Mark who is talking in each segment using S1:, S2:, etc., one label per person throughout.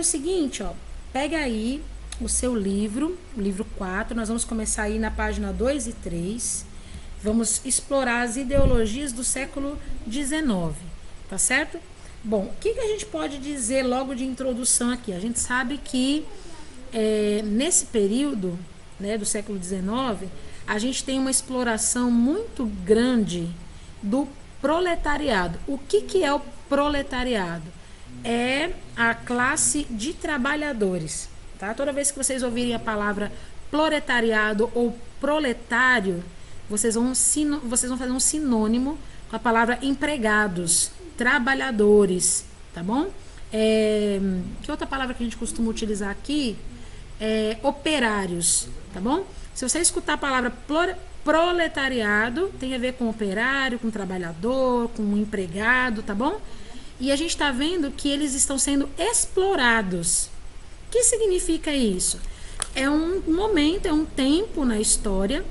S1: seguinte, ó, pega aí o seu livro, o livro 4, nós vamos começar aí na página 2 e 3. Vamos explorar as ideologias do século XIX, tá certo? Bom, o que a gente pode dizer logo de introdução aqui? A gente sabe que nesse período, né, do século XIX, a gente tem uma exploração muito grande do proletariado. O que é o proletariado? É a classe de trabalhadores. Tá? Toda vez que vocês ouvirem a palavra proletariado ou proletário, vocês vão fazer um sinônimo com a palavra empregados, trabalhadores, tá bom? Que outra palavra que a gente costuma utilizar aqui? Operários, tá bom? Se você escutar a palavra proletariado, tem a ver com operário, com trabalhador, com empregado, tá bom? E a gente está vendo que eles estão sendo explorados. O que significa isso? É um momento, é um tempo na história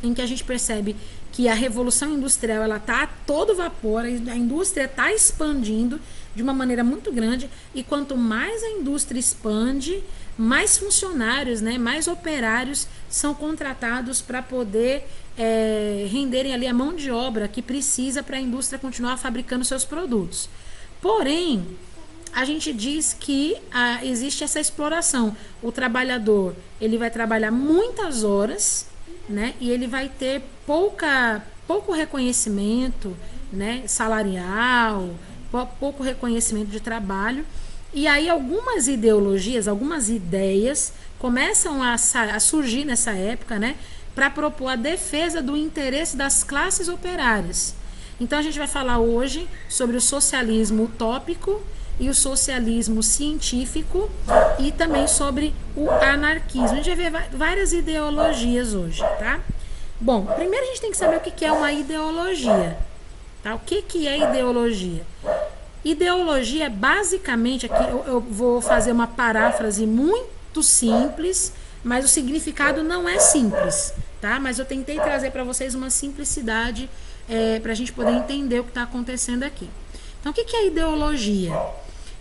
S1: em que a gente percebe que a revolução industrial ela está a todo vapor, a indústria está expandindo de uma maneira muito grande, e quanto mais a indústria expande, mais funcionários, né, mais operários são contratados para poder renderem ali a mão de obra que precisa para a indústria continuar fabricando seus produtos. Porém, a gente diz que existe essa exploração. O trabalhador ele vai trabalhar muitas horas, né, e ele vai ter pouco reconhecimento, né, salarial, pouco reconhecimento de trabalho. E aí algumas ideologias, algumas ideias começam a surgir nessa época, né, para propor a defesa do interesse das classes operárias. Então a gente vai falar hoje sobre o socialismo utópico e o socialismo científico, e também sobre o anarquismo. A gente vai ver várias ideologias hoje, tá? Bom, primeiro a gente tem que saber o que é uma ideologia, tá? O que é ideologia? Ideologia é basicamente, aqui eu vou fazer uma paráfrase muito simples, mas o significado não é simples, tá? Mas eu tentei trazer para vocês uma simplicidade para a gente poder entender o que está acontecendo aqui. Então, o que é ideologia?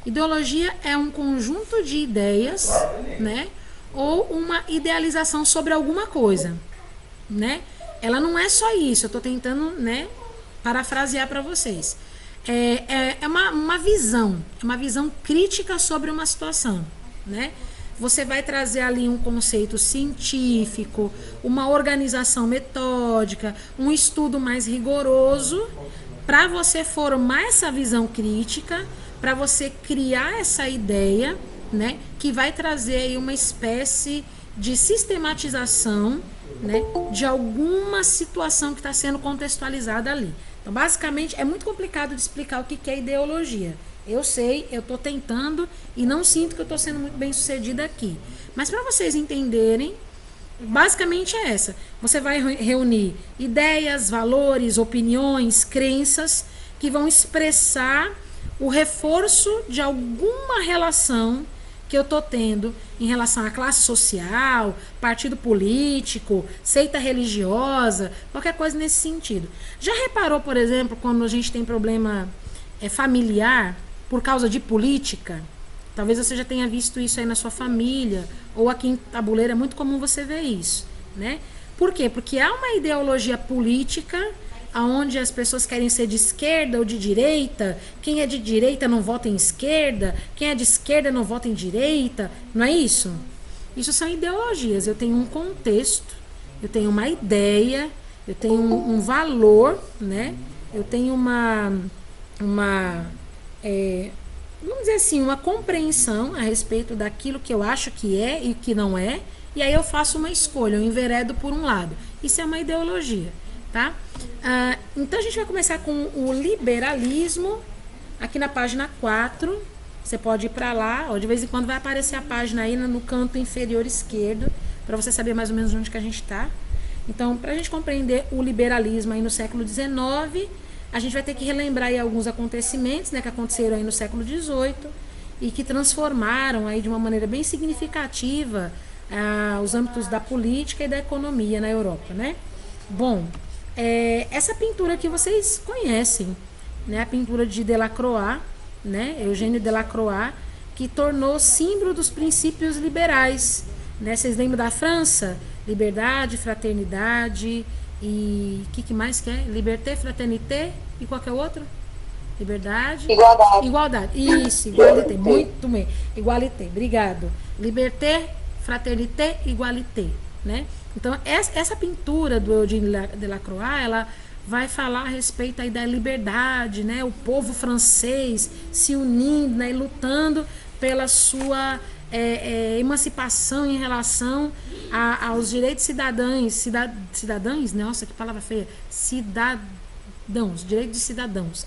S1: Ideologia é um conjunto de ideias, né? Ou uma idealização sobre alguma coisa, né? Ela não é só isso, eu estou tentando, né, parafrasear para vocês. É uma visão crítica sobre uma situação, né? Você vai trazer ali um conceito científico, uma organização metódica, um estudo mais rigoroso, para você formar essa visão crítica, para você criar essa ideia, né, que vai trazer aí uma espécie de sistematização, né, de alguma situação que está sendo contextualizada ali. Então, basicamente, é muito complicado de explicar o que é ideologia. Eu sei, eu estou tentando e não sinto que eu estou sendo muito bem sucedida aqui. Mas para vocês entenderem, basicamente é essa. Você vai reunir ideias, valores, opiniões, crenças que vão expressar o reforço de alguma relação que eu estou tendo em relação à classe social, partido político, seita religiosa, qualquer coisa nesse sentido. Já reparou, por exemplo, quando a gente tem problema familiar por causa de política? Talvez você já tenha visto isso aí na sua família, ou aqui em Tabuleiro é muito comum você ver isso, né? Por quê? Porque há uma ideologia política onde as pessoas querem ser de esquerda ou de direita, quem é de direita não vota em esquerda, quem é de esquerda não vota em direita, não é isso? Isso são ideologias. Eu tenho um contexto, eu tenho uma ideia, eu tenho um valor, né? Eu tenho vamos dizer assim, uma compreensão a respeito daquilo que eu acho que é e que não é, e aí eu faço uma escolha, eu enveredo por um lado. Isso é uma ideologia, tá? Então a gente vai começar com o liberalismo, aqui na página 4, você pode ir para lá, ó, de vez em quando vai aparecer a página aí no canto inferior esquerdo, para você saber mais ou menos onde que a gente está. Então, para a gente compreender o liberalismo aí no século XIX, a gente vai ter que relembrar aí alguns acontecimentos, né, que aconteceram aí no século XVIII e que transformaram aí de uma maneira bem significativa os âmbitos da política e da economia na Europa, né? Bom, essa pintura que vocês conhecem, né, a pintura de Delacroix, né, Eugênio Delacroix, que tornou símbolo dos princípios liberais, né? Vocês lembram da França? Liberdade, fraternidade e o que mais que é? Liberté, fraternité e qualquer outro? Liberdade.
S2: Igualdade.
S1: Igualdade. Isso, igualité. Muito bem. Igualité. Obrigado. Liberté, fraternité, igualité, né? Então, essa pintura do Eugène Delacroix, ela vai falar a respeito aí da liberdade, né? O povo francês se unindo, né? E lutando pela sua emancipação em relação aos direitos cidadãos, nossa, que palavra feia, direitos de cidadãos,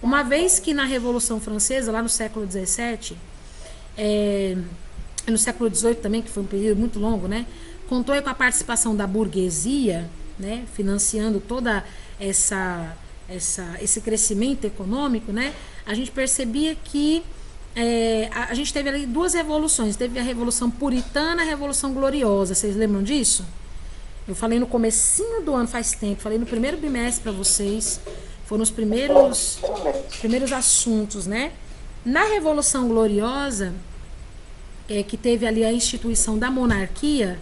S1: uma vez que na Revolução Francesa, lá no século XVII, no século XVIII também, que foi um período muito longo, né, contou aí com a participação da burguesia, né, financiando toda esse crescimento econômico, né, a gente percebia que a gente teve ali duas revoluções. Teve a Revolução Puritana e a Revolução Gloriosa. Vocês lembram disso? Eu falei no comecinho do ano, faz tempo. Falei no primeiro bimestre para vocês. Foram os primeiros assuntos, né? Na Revolução Gloriosa, que teve ali a instituição da monarquia,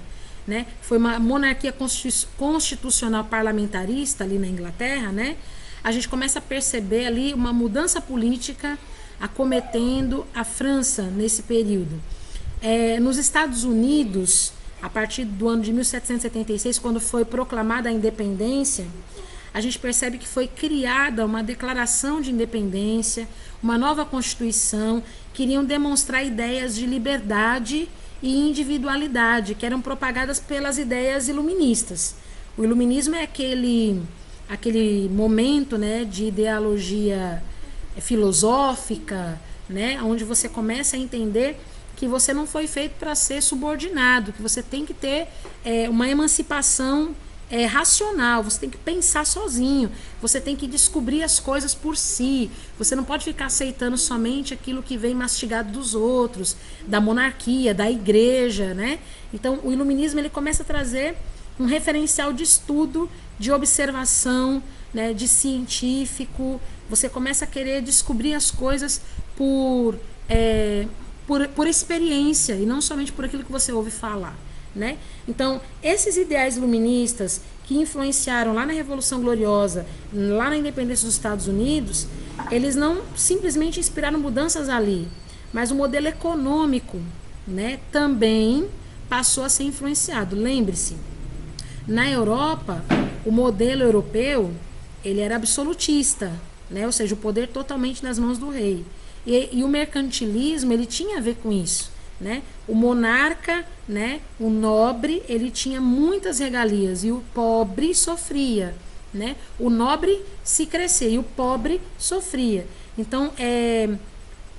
S1: né? Foi uma monarquia constitucional parlamentarista ali na Inglaterra, né? A gente começa a perceber ali uma mudança política acometendo a França nesse período. Nos Estados Unidos, a partir do ano de 1776, quando foi proclamada a independência, a gente percebe que foi criada uma declaração de independência, uma nova constituição, queriam demonstrar ideias de liberdade e individualidade, que eram propagadas pelas ideias iluministas. O iluminismo é aquele momento, né, de ideologia filosófica, né, onde você começa a entender que você não foi feito para ser subordinado, que você tem que ter uma emancipação racional, você tem que pensar sozinho, você tem que descobrir as coisas por si, você não pode ficar aceitando somente aquilo que vem mastigado dos outros, da monarquia, da igreja, né? Então o iluminismo ele começa a trazer um referencial de estudo, de observação, né, de científico. Você começa a querer descobrir as coisas por experiência e não somente por aquilo que você ouve falar, né? Então, esses ideais iluministas que influenciaram lá na Revolução Gloriosa, lá na independência dos Estados Unidos, eles não simplesmente inspiraram mudanças ali, mas o modelo econômico, né, também passou a ser influenciado. Lembre-se, na Europa, o modelo europeu ele era absolutista, né? Ou seja, o poder totalmente nas mãos do rei. E o mercantilismo ele tinha a ver com isso, né? O monarca, né, o nobre, ele tinha muitas regalias e o pobre sofria, né? O nobre se crescia e o pobre sofria. Então,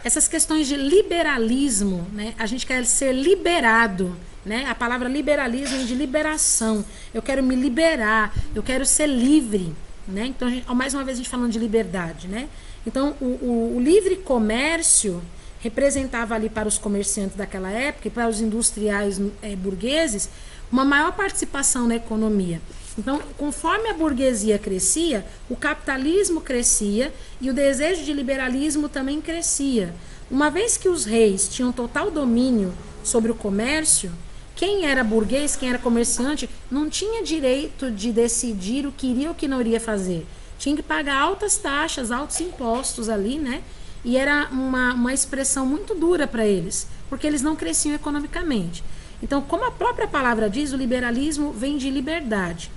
S1: essas questões de liberalismo, né? A gente quer ser liberado, né? A palavra liberalismo é de liberação. Eu quero me liberar, eu quero ser livre, né? Então, mais uma vez a gente falando de liberdade, né? Então, o livre comércio representava ali para os comerciantes daquela época e para os industriais burgueses uma maior participação na economia. Então, conforme a burguesia crescia, o capitalismo crescia e o desejo de liberalismo também crescia. Uma vez que os reis tinham total domínio sobre o comércio, quem era burguês, quem era comerciante, não tinha direito de decidir o que iria ou o que não iria fazer. Tinha que pagar altas taxas, altos impostos ali, né? E era uma expressão muito dura para eles, porque eles não cresciam economicamente. Então, como a própria palavra diz, o liberalismo vem de liberdade.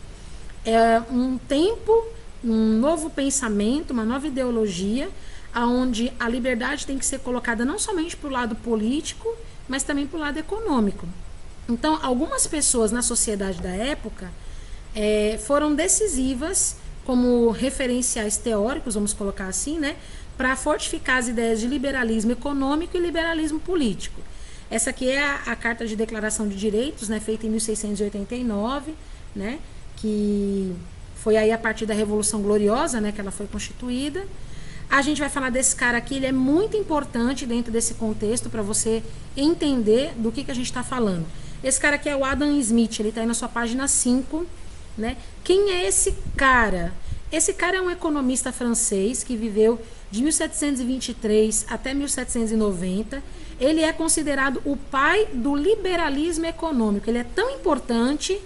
S1: É um tempo, um novo pensamento, uma nova ideologia, onde a liberdade tem que ser colocada não somente para o lado político, mas também para o lado econômico. Então, algumas pessoas na sociedade da época foram decisivas como referenciais teóricos, vamos colocar assim, né, para fortificar as ideias de liberalismo econômico e liberalismo político. Essa aqui é a Carta de Declaração de Direitos, né, feita em 1689, né, que foi aí a partir da Revolução Gloriosa, né, que ela foi constituída. A gente vai falar desse cara aqui, ele é muito importante dentro desse contexto para você entender do que a gente está falando. Esse cara aqui é o Adam Smith, ele está aí na sua página 5, né? Quem é esse cara? Esse cara é um economista francês que viveu de 1723 até 1790. Ele é considerado o pai do liberalismo econômico. Ele é tão importante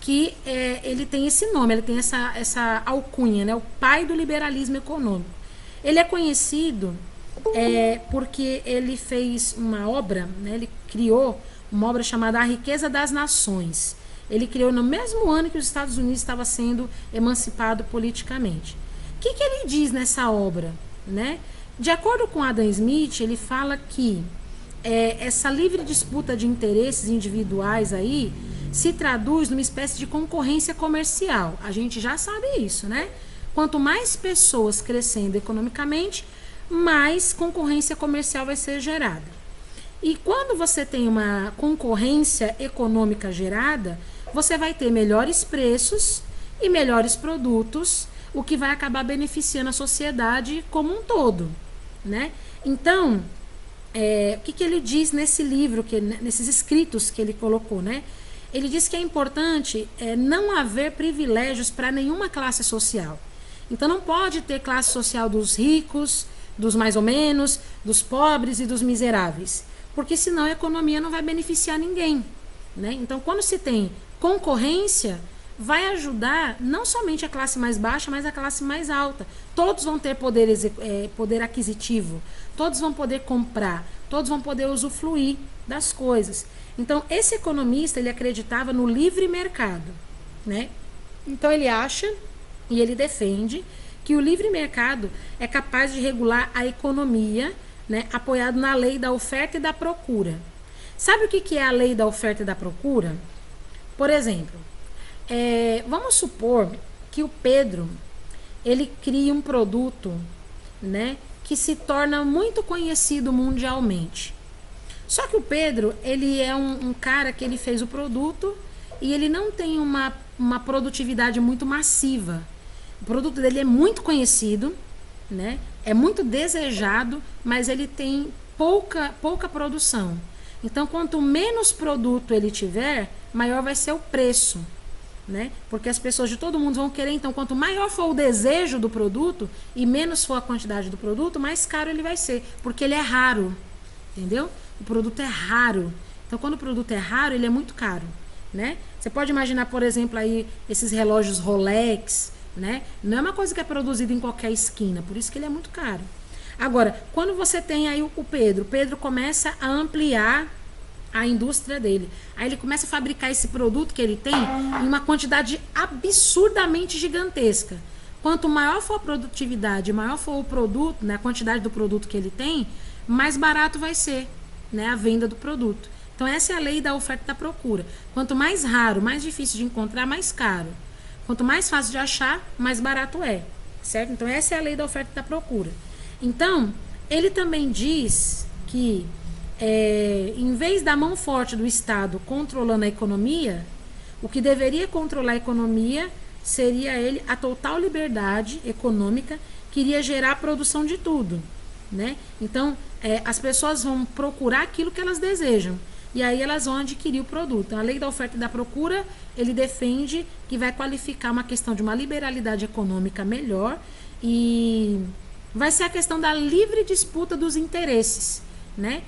S1: que ele tem esse nome, ele tem essa alcunha, né? O pai do liberalismo econômico. Ele é conhecido porque ele fez uma obra, né? Ele criou uma obra chamada A Riqueza das Nações. Ele criou no mesmo ano que os Estados Unidos estava sendo emancipado politicamente. O que ele diz nessa obra, né? De acordo com Adam Smith, ele fala que essa livre disputa de interesses individuais aí se traduz numa espécie de concorrência comercial. A gente já sabe isso, né? Quanto mais pessoas crescendo economicamente, mais concorrência comercial vai ser gerada. E quando você tem uma concorrência econômica gerada, você vai ter melhores preços e melhores produtos, o que vai acabar beneficiando a sociedade como um todo, né? Então, o que ele diz nesse livro, nesses escritos que ele colocou, né? Ele diz que é importante não haver privilégios para nenhuma classe social. Então não pode ter classe social dos ricos, dos mais ou menos, dos pobres e dos miseráveis, porque senão a economia não vai beneficiar ninguém, né? Então quando se tem concorrência, vai ajudar não somente a classe mais baixa, mas a classe mais alta. Todos vão ter poder aquisitivo, todos vão poder comprar, todos vão poder usufruir das coisas. Então, esse economista, ele acreditava no livre mercado, né? Então, ele acha e ele defende que o livre mercado é capaz de regular a economia, né, apoiado na lei da oferta e da procura. Sabe o que é a lei da oferta e da procura? Por exemplo, vamos supor que o Pedro, ele cria um produto, né, que se torna muito conhecido mundialmente. Só que o Pedro, ele é um cara que ele fez o produto e ele não tem uma produtividade muito massiva. O produto dele é muito conhecido, né? É muito desejado, mas ele tem pouca produção. Então, quanto menos produto ele tiver, maior vai ser o preço, né? Porque as pessoas de todo mundo vão querer. Então, quanto maior for o desejo do produto e menos for a quantidade do produto, mais caro ele vai ser, porque ele é raro, entendeu? O produto é raro. Então, quando o produto é raro, ele é muito caro, né? Você pode imaginar, por exemplo, aí esses relógios Rolex, né? Não é uma coisa que é produzida em qualquer esquina, por isso que ele é muito caro. Agora, quando você tem aí o Pedro começa a ampliar a indústria dele. Aí ele começa a fabricar esse produto que ele tem em uma quantidade absurdamente gigantesca. Quanto maior for a produtividade, maior for o produto, né, a quantidade do produto que ele tem, mais barato vai ser, né, a venda do produto. Então essa é a lei da oferta e da procura. Quanto mais raro, mais difícil de encontrar, mais caro. Quanto mais fácil de achar, mais barato é, certo? Então essa é a lei da oferta e da procura. Então, ele também diz que em vez da mão forte do Estado controlando a economia, o que deveria controlar a economia seria a total liberdade econômica que iria gerar a produção de tudo, né? Então, as pessoas vão procurar aquilo que elas desejam e aí elas vão adquirir o produto. Então, a lei da oferta e da procura, ele defende que vai qualificar uma questão de uma liberalidade econômica melhor e vai ser a questão da livre disputa dos interesses, né?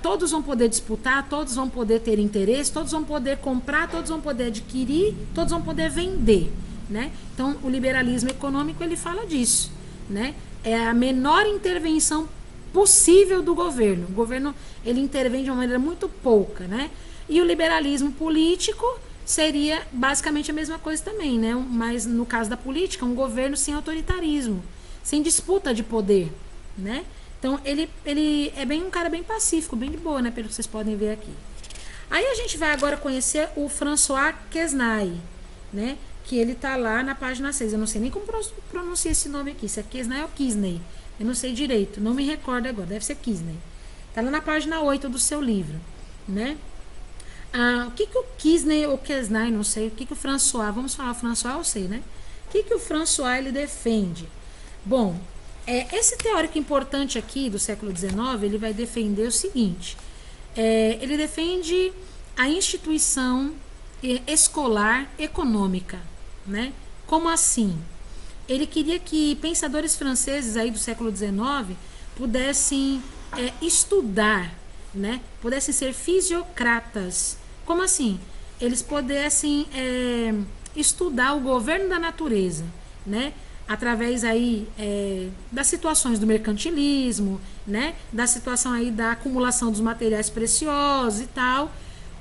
S1: Todos vão poder disputar, todos vão poder ter interesse, todos vão poder comprar, todos vão poder adquirir, todos vão poder vender, né? Então, o liberalismo econômico, ele fala disso, né? É a menor intervenção possível do governo. O governo, ele intervém de uma maneira muito pouca, né? E o liberalismo político seria basicamente a mesma coisa também, né? Mas no caso da política, um governo sem autoritarismo, sem disputa de poder, né? Então, ele é um cara bem pacífico, bem de boa, né? Pelo que vocês podem ver aqui. Aí a gente vai agora conhecer o François Quesnay, né? Que ele tá lá na página 6. Eu não sei nem como pronuncia esse nome aqui, se é Quesnay ou Kisney. Eu não sei direito, não me recordo agora, deve ser Kisney. Tá lá na página 8 do seu livro, né? O que o Kisney ou Quesnay, não sei, o que o François, vamos falar o François, eu sei, né? O que o François, ele defende? Bom, esse teórico importante aqui do século XIX, ele vai defender o seguinte, ele defende a instituição escolar econômica, né? Como assim? ele queria que pensadores franceses aí do século XIX pudessem estudar, né? Pudessem ser fisiocratas. Como assim? Eles pudessem estudar o governo da natureza, né? Através aí das situações do mercantilismo, né? Da situação aí da acumulação dos materiais preciosos e tal.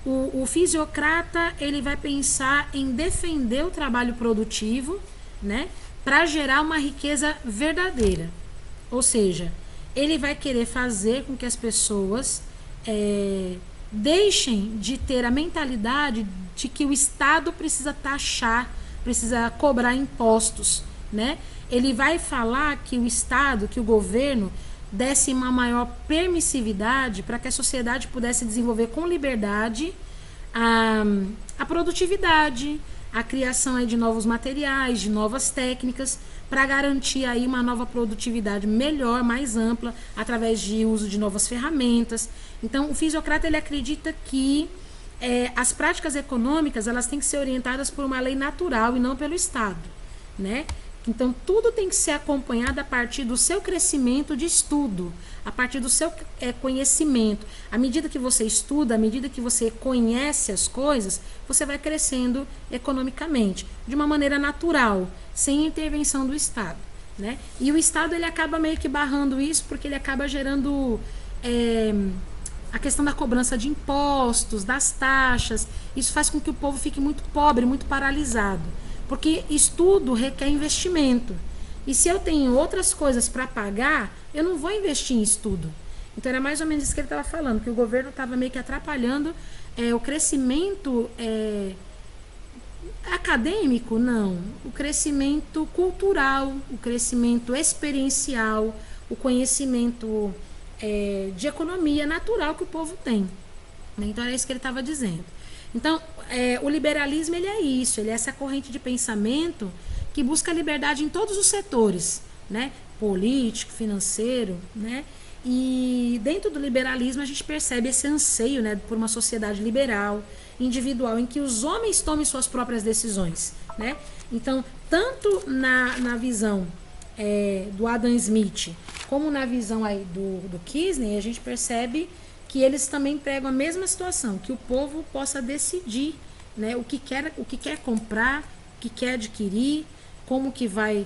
S1: O fisiocrata, ele vai pensar em defender o trabalho produtivo, né? Para gerar uma riqueza verdadeira. Ou seja, ele vai querer fazer com que as pessoas deixem de ter a mentalidade de que o Estado precisa taxar, precisa cobrar impostos, né? Ele vai falar que o Estado, que o governo desse uma maior permissividade para que a sociedade pudesse desenvolver com liberdade a produtividade, a criação aí de novos materiais, de novas técnicas, para garantir aí uma nova produtividade melhor, mais ampla, através de uso de novas ferramentas. Então, o fisiocrata, ele acredita que as práticas econômicas, elas têm que ser orientadas por uma lei natural e não pelo Estado, né? Então, tudo tem que ser acompanhado a partir do seu crescimento de estudo, a partir do seu conhecimento. À medida que você estuda, à medida que você conhece as coisas, você vai crescendo economicamente, de uma maneira natural, sem intervenção do Estado, né? E o Estado, ele acaba meio que barrando isso, porque ele acaba gerando a questão da cobrança de impostos, das taxas. Isso faz com que o povo fique muito pobre, muito paralisado. Porque estudo requer investimento. E se eu tenho outras coisas para pagar, eu não vou investir em estudo. Então era mais ou menos isso que ele estava falando, que o governo estava meio que atrapalhando o crescimento acadêmico, não. O crescimento cultural, o crescimento experiencial, o conhecimento de economia natural que o povo tem. Então era isso que ele estava dizendo. Então, o liberalismo, ele é isso, ele é essa corrente de pensamento que busca a liberdade em todos os setores, né? Político, financeiro, né? E dentro do liberalismo a gente percebe esse anseio, né, por uma sociedade liberal, individual, em que os homens tomem suas próprias decisões, né? Então, tanto na visão do Adam Smith, como na visão aí do Kissinger, a gente percebe que eles também pregam a mesma situação, que o povo possa decidir, né, o que quer comprar, o que quer adquirir, como que vai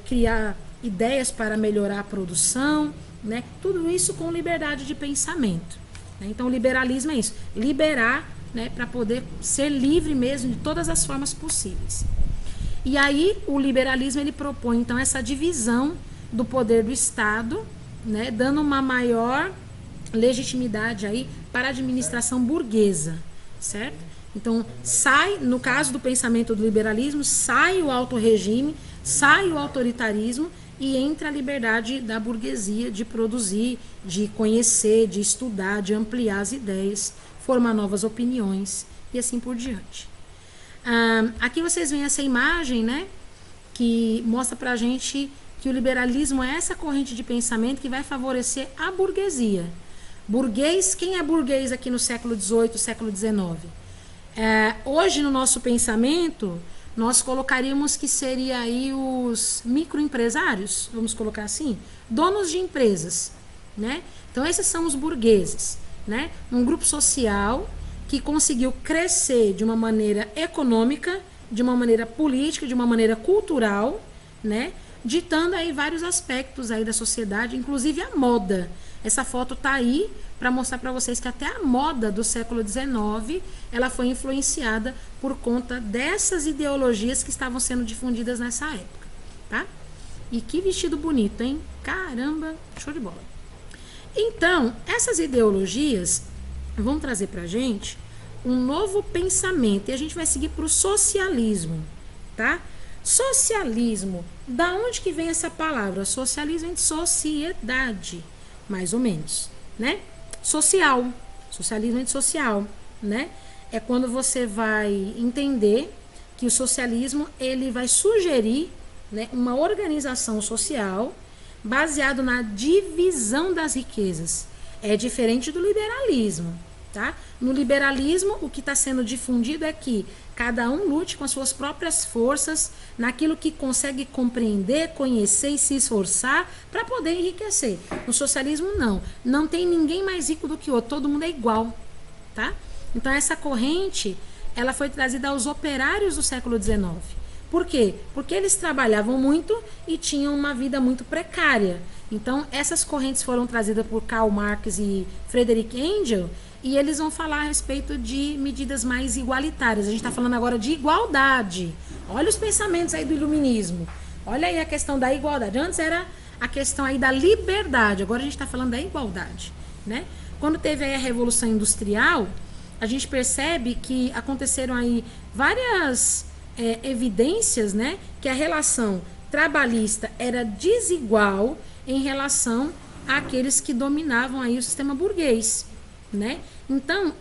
S1: criar ideias para melhorar a produção, né, tudo isso com liberdade de pensamento, né? Então o liberalismo é isso, liberar, né, para poder ser livre mesmo de todas as formas possíveis. E aí o liberalismo, ele propõe então essa divisão do poder do Estado, né, dando uma maior legitimidade aí para a administração burguesa, certo? Então, no caso do pensamento do liberalismo, sai o autorregime, sai o autoritarismo e entra a liberdade da burguesia de produzir, de conhecer, de estudar, de ampliar as ideias, formar novas opiniões e assim por diante. Aqui vocês veem essa imagem, né, que mostra pra gente que o liberalismo é essa corrente de pensamento que vai favorecer a burguesia. Burguês, quem é burguês aqui no século XVIII, século XIX? Hoje, no nosso pensamento, nós colocaríamos que seria aí os microempresários, vamos colocar assim, donos de empresas, né? Então, esses são os burgueses, né? Um grupo social que conseguiu crescer de uma maneira econômica, de uma maneira política, de uma maneira cultural, né? Ditando aí vários aspectos aí da sociedade, inclusive a moda. Essa foto tá aí para mostrar para vocês que até a moda do século XIX, ela foi influenciada por conta dessas ideologias que estavam sendo difundidas nessa época, tá? E que vestido bonito, hein? Caramba, show de bola. Então, essas ideologias vão trazer pra gente um novo pensamento, e a gente vai seguir para o socialismo, tá? Socialismo, da onde que vem essa palavra? Socialismo é de sociedade, mais ou menos, né? Social, socialismo é de social, né? É quando você vai entender que o socialismo, ele vai sugerir, né, uma organização social baseado na divisão das riquezas. É diferente do liberalismo, Tá? No liberalismo, o que está sendo difundido é que cada um lute com as suas próprias forças, naquilo que consegue compreender, conhecer e se esforçar para poder enriquecer. No socialismo, não. Não tem ninguém mais rico do que o outro, todo mundo é igual. Tá? Então, essa corrente ela foi trazida aos operários do século XIX. Por quê? Porque eles trabalhavam muito e tinham uma vida muito precária. Então, essas correntes foram trazidas por Karl Marx e Friedrich Engels, e eles vão falar a respeito de medidas mais igualitárias. A gente está falando agora de igualdade. Olha os pensamentos aí do iluminismo. Olha aí a questão da igualdade. Antes era a questão aí da liberdade. Agora a gente está falando da igualdade, né? Quando teve aí a Revolução Industrial, a gente percebe que aconteceram aí várias evidências, né? Que a relação trabalhista era desigual em relação àqueles que dominavam aí o sistema burguês, né? Então,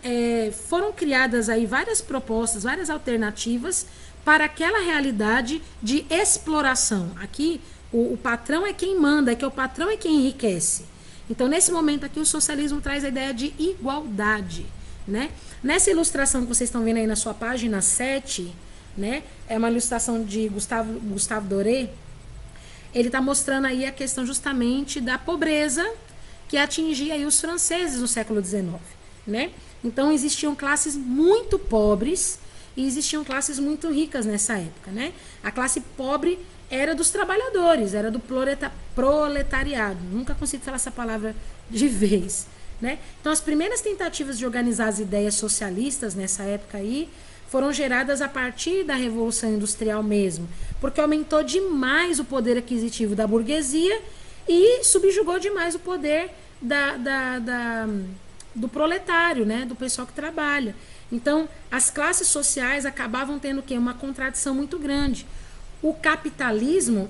S1: foram criadas aí várias propostas, várias alternativas para aquela realidade de exploração. Aqui, o patrão é quem manda, o patrão é quem enriquece. Então, nesse momento aqui, o socialismo traz a ideia de igualdade, né? Nessa ilustração que vocês estão vendo aí na sua página 7, né? É uma ilustração de Gustave Doré. Ele está mostrando aí a questão justamente da pobreza que atingia aí os franceses no século XIX, né? Então existiam classes muito pobres e existiam classes muito ricas nessa época, né? A classe pobre era dos trabalhadores, era do proletariado. Nunca consigo falar essa palavra de vez, né? Então as primeiras tentativas de organizar as ideias socialistas nessa época aí foram geradas a partir da Revolução Industrial mesmo, porque aumentou demais o poder aquisitivo da burguesia e subjugou demais o poder do proletário, né, do pessoal que trabalha. Então, as classes sociais acabavam tendo o quê? Uma contradição muito grande. O capitalismo,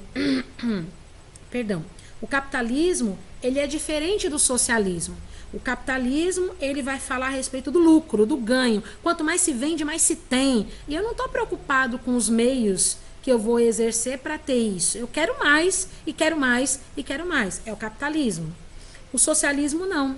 S1: o capitalismo, ele é diferente do socialismo. O capitalismo, ele vai falar a respeito do lucro, do ganho. Quanto mais se vende, mais se tem. E eu não estou preocupado com os meios que eu vou exercer para ter isso. Eu quero mais, e quero mais, e quero mais. É o capitalismo. O socialismo, não.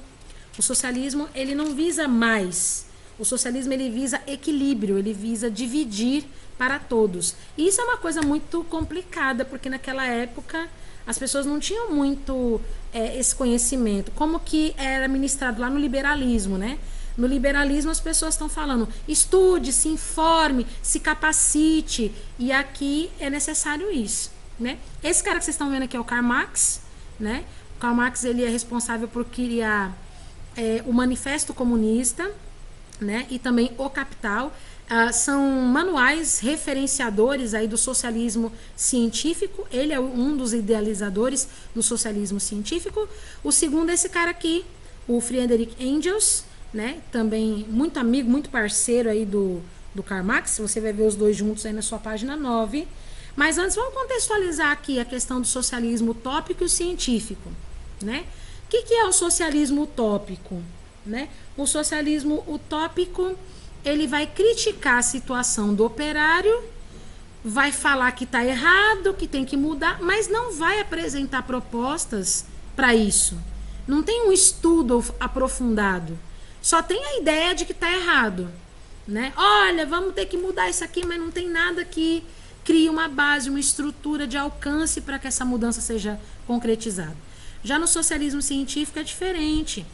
S1: O socialismo, ele não visa mais. O socialismo, ele visa equilíbrio, ele visa dividir para todos. E isso é uma coisa muito complicada, porque naquela época as pessoas não tinham muito esse conhecimento. Como que era ministrado lá no liberalismo, né? No liberalismo as pessoas estão falando, estude, se informe, se capacite. E aqui é necessário isso, né? Esse cara que vocês estão vendo aqui é o Karl Marx, né? O Karl Marx, ele é responsável por criar o Manifesto Comunista, né? E também o Capital. São manuais referenciadores aí do socialismo científico. Ele é um dos idealizadores do socialismo científico. O segundo é esse cara aqui, o Friedrich Engels, né? Também muito amigo, muito parceiro aí do Karl Marx. Você vai ver os dois juntos aí na sua página 9. Mas antes vamos contextualizar aqui a questão do socialismo utópico e o científico, né? O que é o socialismo utópico, né? O socialismo utópico, ele vai criticar a situação do operário, vai falar que está errado, que tem que mudar, mas não vai apresentar propostas para isso. Não tem um estudo aprofundado. Só tem a ideia de que está errado, né? Olha, vamos ter que mudar isso aqui, mas não tem nada que crie uma base, uma estrutura de alcance para que essa mudança seja concretizada. Já no socialismo científico é diferente.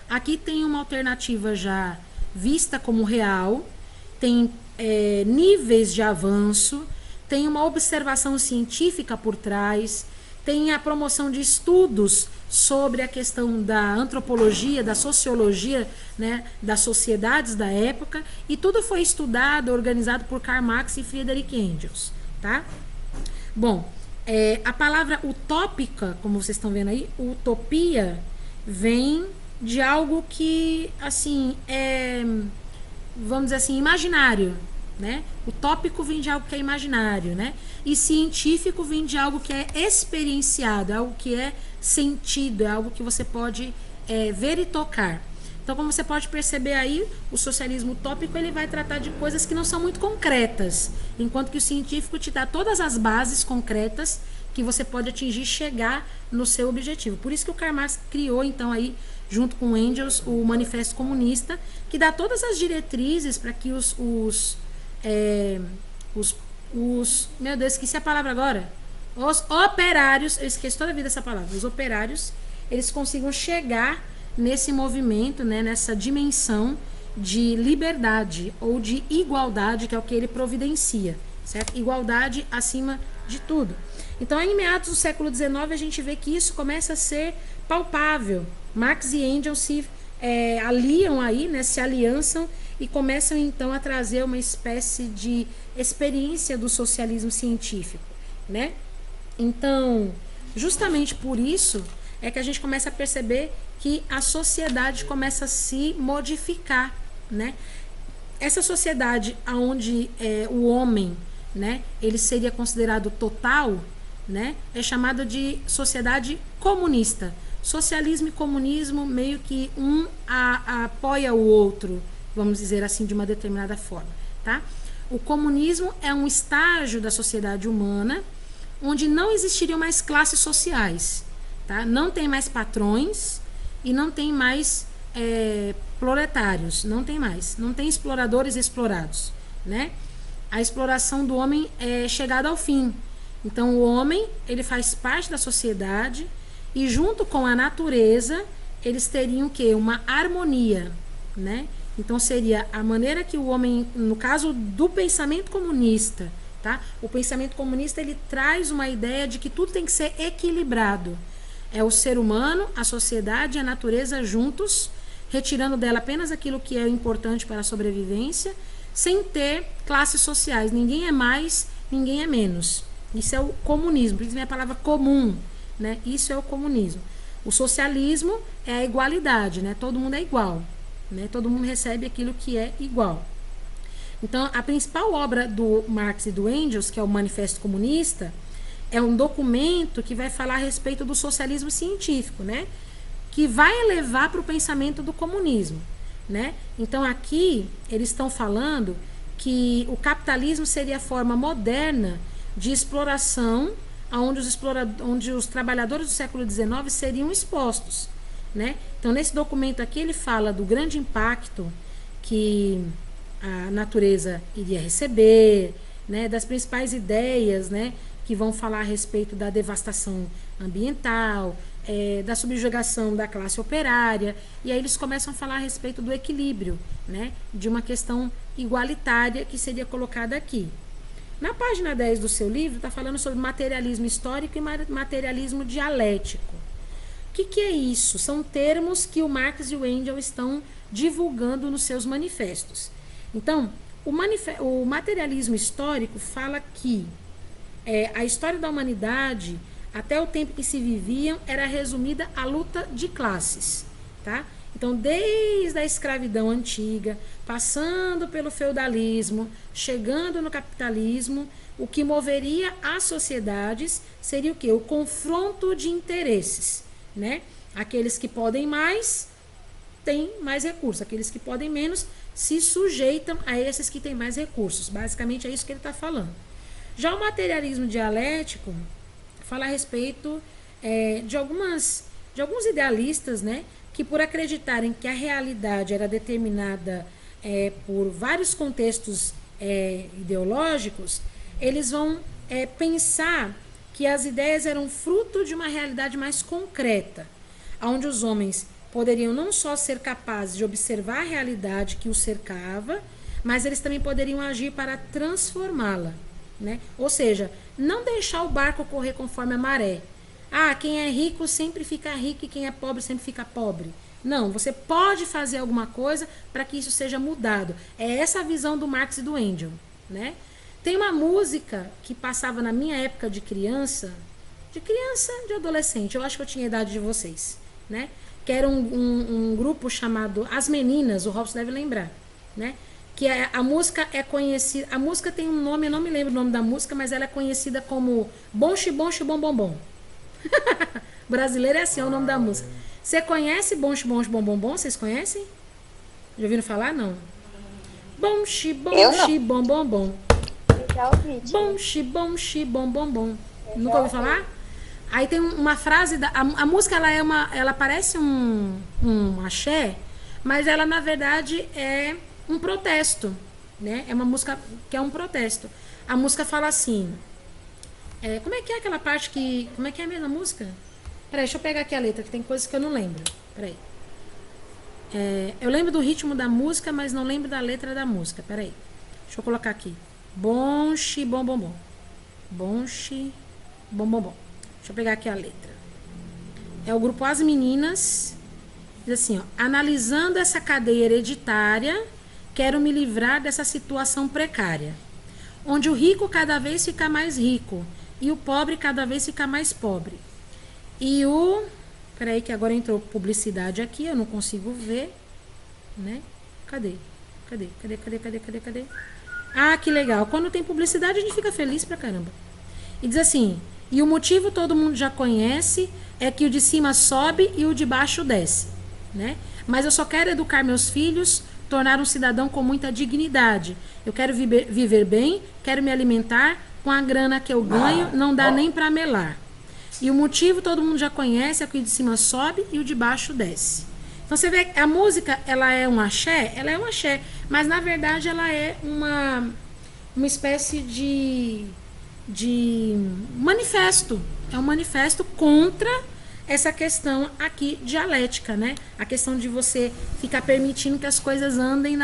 S1: Aqui tem uma alternativa já vista como real, tem níveis de avanço, tem uma observação científica por trás, tem a promoção de estudos sobre a questão da antropologia, da sociologia, né, das sociedades da época, e tudo foi estudado, organizado por Karl Marx e Friedrich Engels, tá? Bom, a palavra utópica, como vocês estão vendo aí, utopia, vem de algo que, assim, vamos dizer assim, imaginário, né? Utópico vem de algo que é imaginário, né? E científico vem de algo que é experienciado, é algo que é sentido, é algo que você pode ver e tocar. Então, como você pode perceber aí, o socialismo utópico, ele vai tratar de coisas que não são muito concretas, enquanto que o científico te dá todas as bases concretas que você pode atingir, chegar no seu objetivo. Por isso que o Karl Marx criou, então, aí junto com Engels, o Manifesto Comunista, que dá todas as diretrizes para que meu Deus, esqueci a palavra agora. Os operários, eu esqueço toda a vida essa palavra, os operários, eles consigam chegar nesse movimento, né, nessa dimensão de liberdade ou de igualdade, que é o que ele providencia, certo? Igualdade acima de tudo. Então, em meados do século XIX, a gente vê que isso começa a ser palpável. Marx e Engels se aliam aí, né, se aliançam e começam, então, a trazer uma espécie de experiência do socialismo científico, né? Então, justamente por isso é que a gente começa a perceber que a sociedade começa a se modificar, né? Essa sociedade onde o homem, né, ele seria considerado total, né, é chamada de sociedade comunista. Socialismo e comunismo meio que apoia o outro, vamos dizer assim, de uma determinada forma, tá? O comunismo é um estágio da sociedade humana onde não existiriam mais classes sociais, tá? Não tem mais patrões e não tem mais proletários, não tem exploradores e explorados, né? A exploração do homem é chegada ao fim. Então o homem, ele faz parte da sociedade e junto com a natureza eles teriam o quê? Uma harmonia, né? Então seria a maneira que o homem, no caso do pensamento comunista, tá? O pensamento comunista, ele traz uma ideia de que tudo tem que ser equilibrado. É o ser humano, a sociedade e a natureza juntos, retirando dela apenas aquilo que é importante para a sobrevivência, sem ter classes sociais. Ninguém é mais, ninguém é menos. Isso é o comunismo, por isso vem a palavra comum, né? Isso é o comunismo. O socialismo é a igualdade, né? Todo mundo é igual, né? Todo mundo recebe aquilo que é igual. Então, a principal obra do Marx e do Engels, que é o Manifesto Comunista, é um documento que vai falar a respeito do socialismo científico, né? Que vai levar para o pensamento do comunismo, né? Então, aqui, eles estão falando que o capitalismo seria a forma moderna de exploração onde os trabalhadores do século XIX seriam expostos, né? Então, nesse documento aqui, ele fala do grande impacto que a natureza iria receber, né? Das principais ideias, né, que vão falar a respeito da devastação ambiental, da subjugação da classe operária, e aí eles começam a falar a respeito do equilíbrio, né, de uma questão igualitária que seria colocada aqui. Na página 10 do seu livro, está falando sobre materialismo histórico e materialismo dialético. O que é isso? São termos que o Marx e o Engels estão divulgando nos seus manifestos. Então, o materialismo histórico fala que a história da humanidade, até o tempo que se viviam, era resumida à luta de classes, tá? Então, desde a escravidão antiga, passando pelo feudalismo, chegando no capitalismo, o que moveria as sociedades seria o quê? O confronto de interesses, né? Aqueles que podem mais, têm mais recursos. Aqueles que podem menos, se sujeitam a esses que têm mais recursos. Basicamente, é isso que ele está falando. Já o materialismo dialético fala a respeito de alguns idealistas, né, que por acreditarem que a realidade era determinada por vários contextos ideológicos, eles vão pensar que as ideias eram fruto de uma realidade mais concreta, onde os homens poderiam não só ser capazes de observar a realidade que os cercava, mas eles também poderiam agir para transformá-la, né? Ou seja, não deixar o barco correr conforme a maré. Quem é rico sempre fica rico e quem é pobre sempre fica pobre. Não, você pode fazer alguma coisa para que isso seja mudado. É essa a visão do Marx e do Engels, né? Tem uma música que passava na minha época de criança, de adolescente, eu acho que eu tinha a idade de vocês, né? Que era um grupo chamado As Meninas, o Robson deve lembrar, né? Que a música é conhecida, a música tem um nome, eu não me lembro o nome da música, mas ela é conhecida como Bom Xibom Xibom Bom Bom. Brasileiro é assim, é o nome da música. Você conhece Bom Xibom Xibom Bom Bom? Vocês conhecem? Já ouviram falar? Não. Bom Xibom Xibom Bom Bom.
S2: Já ouvi.
S1: Bom Xibom Xibom Bom Bom. Nunca ouviu falar? Aí tem uma frase, a música ela parece um axé, mas ela na verdade é um protesto, né? É uma música que é um protesto. A música fala assim, como é que é aquela parte que, como é que é a mesma música? Peraí, deixa eu pegar aqui a letra, que tem coisas que eu não lembro. Peraí. Eu lembro do ritmo da música, mas não lembro da letra da música. Peraí. Deixa eu colocar aqui. Bom, xi, bom, bom, bom. Bom, xi, bom, bom, bom. Deixa eu pegar aqui a letra. É o grupo As Meninas. Diz assim, ó. Analisando essa cadeia hereditária, quero me livrar dessa situação precária, onde o rico cada vez fica mais rico e o pobre cada vez fica mais pobre. E o... Peraí que agora entrou publicidade aqui, eu não consigo ver, né? Cadê? Ah, que legal. Quando tem publicidade a gente fica feliz pra caramba. E diz assim, e o motivo todo mundo já conhece, é que o de cima sobe e o de baixo desce, né? Mas eu só quero educar meus filhos, tornar um cidadão com muita dignidade. Eu quero viver bem, quero me alimentar, com a grana que eu ganho, não dá nem pra melar. E o motivo todo mundo já conhece, é que o de cima sobe e o de baixo desce. Então você vê, a música, ela é um axé, mas na verdade ela é uma espécie de manifesto. É um manifesto contra essa questão aqui dialética, né? A questão de você ficar permitindo que as coisas andem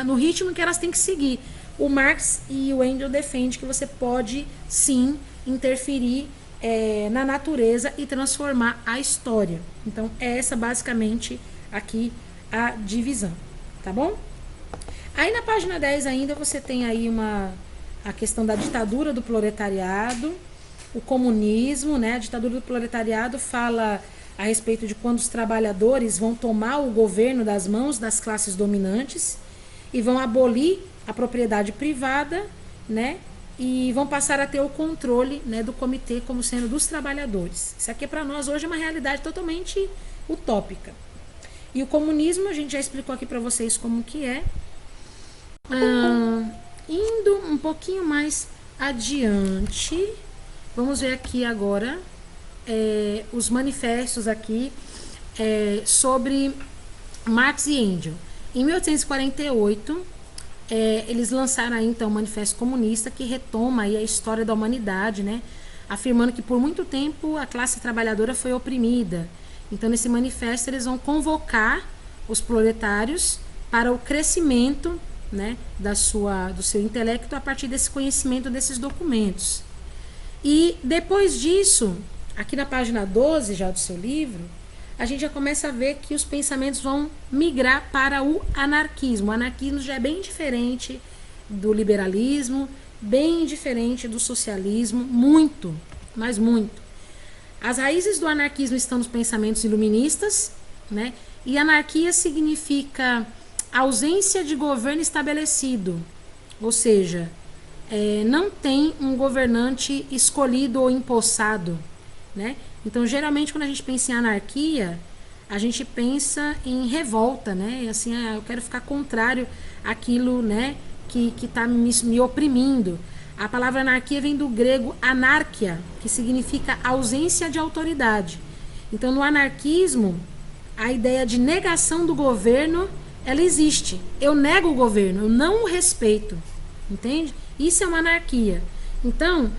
S1: no ritmo que elas têm que seguir. O Marx e o Engels defendem que você pode sim interferir na natureza e transformar a história. Então, é essa basicamente aqui a divisão, tá bom? Aí na página 10 ainda você tem aí a questão da ditadura do proletariado, o comunismo, né? A ditadura do proletariado fala a respeito de quando os trabalhadores vão tomar o governo das mãos das classes dominantes e vão abolir a propriedade privada, né? E vão passar a ter o controle, né, do comitê como sendo dos trabalhadores. Isso aqui para nós hoje é uma realidade totalmente utópica. E o comunismo, a gente já explicou aqui para vocês como que é. Indo um pouquinho mais adiante, vamos ver aqui agora os manifestos aqui sobre Marx e Engels. Em 1848, eles lançaram aí, então, o Manifesto Comunista, que retoma aí a história da humanidade, né? Afirmando que por muito tempo a classe trabalhadora foi oprimida. Então, nesse manifesto, eles vão convocar os proletários para o crescimento, né, do seu intelecto a partir desse conhecimento desses documentos. E depois disso, aqui na página 12 já do seu livro, a gente já começa a ver que os pensamentos vão migrar para o anarquismo. O anarquismo já é bem diferente do liberalismo, bem diferente do socialismo, muito, mas muito. As raízes do anarquismo estão nos pensamentos iluministas, né? E anarquia significa ausência de governo estabelecido, ou seja, não tem um governante escolhido ou empossado, né? Então, geralmente, quando a gente pensa em anarquia, a gente pensa em revolta, né? Assim, eu quero ficar contrário àquilo, né, que está me oprimindo. A palavra anarquia vem do grego anarquia, que significa ausência de autoridade. Então, no anarquismo, a ideia de negação do governo, ela existe. Eu nego o governo, eu não o respeito. Entende? Isso é uma anarquia. Então,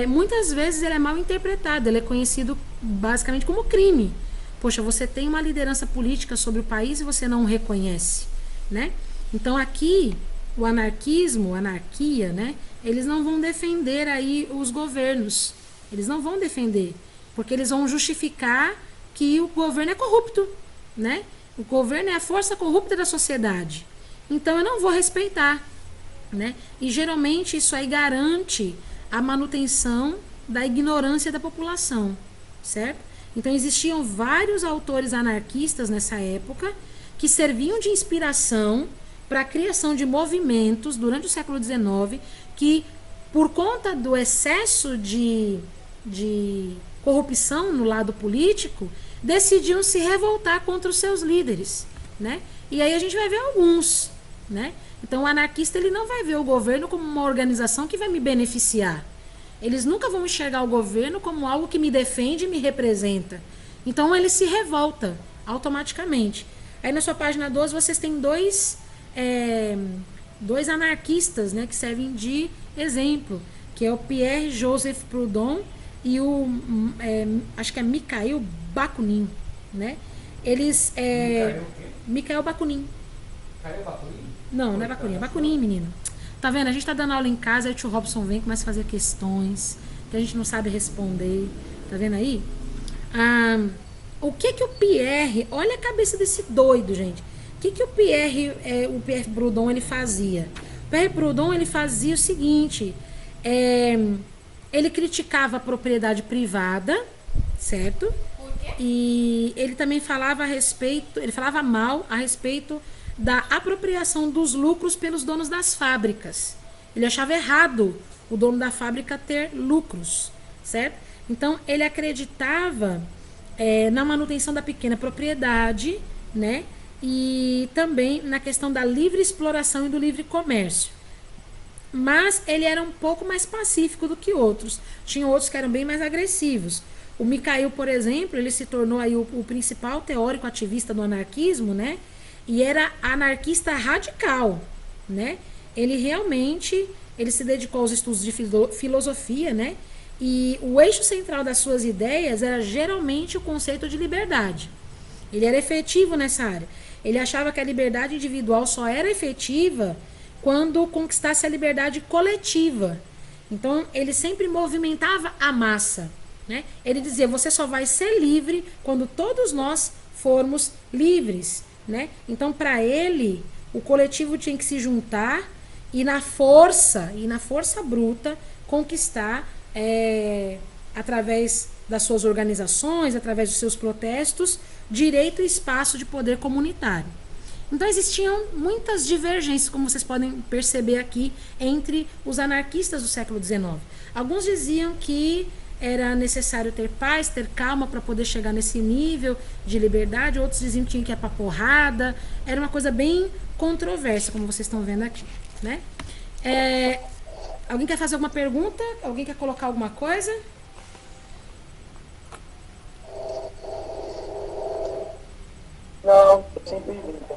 S1: muitas vezes ele é mal interpretado, ele é conhecido basicamente como crime. Poxa, você tem uma liderança política sobre o país e você não o reconhece, né? Então aqui o anarquismo, a anarquia, né? Eles não vão defender aí os governos, eles não vão defender, porque eles vão justificar que o governo é corrupto, né? O governo é a força corrupta da sociedade. Então eu não vou respeitar, né? E geralmente isso aí garante a manutenção da ignorância da população, certo? Então existiam vários autores anarquistas nessa época que serviam de inspiração para a criação de movimentos durante o século XIX que, por conta do excesso de corrupção no lado político, decidiam se revoltar contra os seus líderes, né? E aí a gente vai ver alguns, né? Então o anarquista ele não vai ver o governo como uma organização que vai me beneficiar. Eles nunca vão enxergar o governo como algo que me defende e me representa. Então ele se revolta automaticamente. Aí na sua página 12 vocês têm dois anarquistas, né, que servem de exemplo, que é o Pierre Joseph Proudhon e o acho que é Mikhail Bakunin, né? Eles Mikhail Bakunin.
S2: Mikhail Bakunin?
S1: Não é Bakunin, é Bakunin, menino. Tá vendo? A gente tá dando aula em casa, aí o tio Robson vem e começa a fazer questões que a gente não sabe responder. Tá vendo aí? O que o Pierre... Olha a cabeça desse doido, gente. O que o Pierre Proudhon, ele fazia? O Pierre Proudhon, ele fazia o seguinte... ele criticava a propriedade privada, certo?
S3: Por quê?
S1: E ele também falava a respeito... Ele falava mal a respeito da apropriação dos lucros pelos donos das fábricas. Ele achava errado o dono da fábrica ter lucros, certo? Então, ele acreditava na manutenção da pequena propriedade, né? E também na questão da livre exploração e do livre comércio. Mas ele era um pouco mais pacífico do que outros. Tinha outros que eram bem mais agressivos. O Mikhail, por exemplo, ele se tornou aí o principal teórico ativista do anarquismo, né? E era anarquista radical, né? Ele realmente, ele se dedicou aos estudos de filosofia, né? E o eixo central das suas ideias era geralmente o conceito de liberdade. Ele era efetivo nessa área. Ele achava que a liberdade individual só era efetiva quando conquistasse a liberdade coletiva. Então, ele sempre movimentava a massa, né? Ele dizia, você só vai ser livre quando todos nós formos livres, né? Então, para ele, o coletivo tinha que se juntar e na força bruta, conquistar, através das suas organizações, através dos seus protestos, direito e espaço de poder comunitário. Então, existiam muitas divergências, como vocês podem perceber aqui, entre os anarquistas do século XIX. Alguns diziam que era necessário ter paz, ter calma para poder chegar nesse nível de liberdade. Outros diziam que tinha que ir para porrada. Era uma coisa bem controversa, como vocês estão vendo aqui, né? Alguém quer fazer alguma pergunta? Alguém quer colocar alguma coisa?
S4: Não, sem pergunta.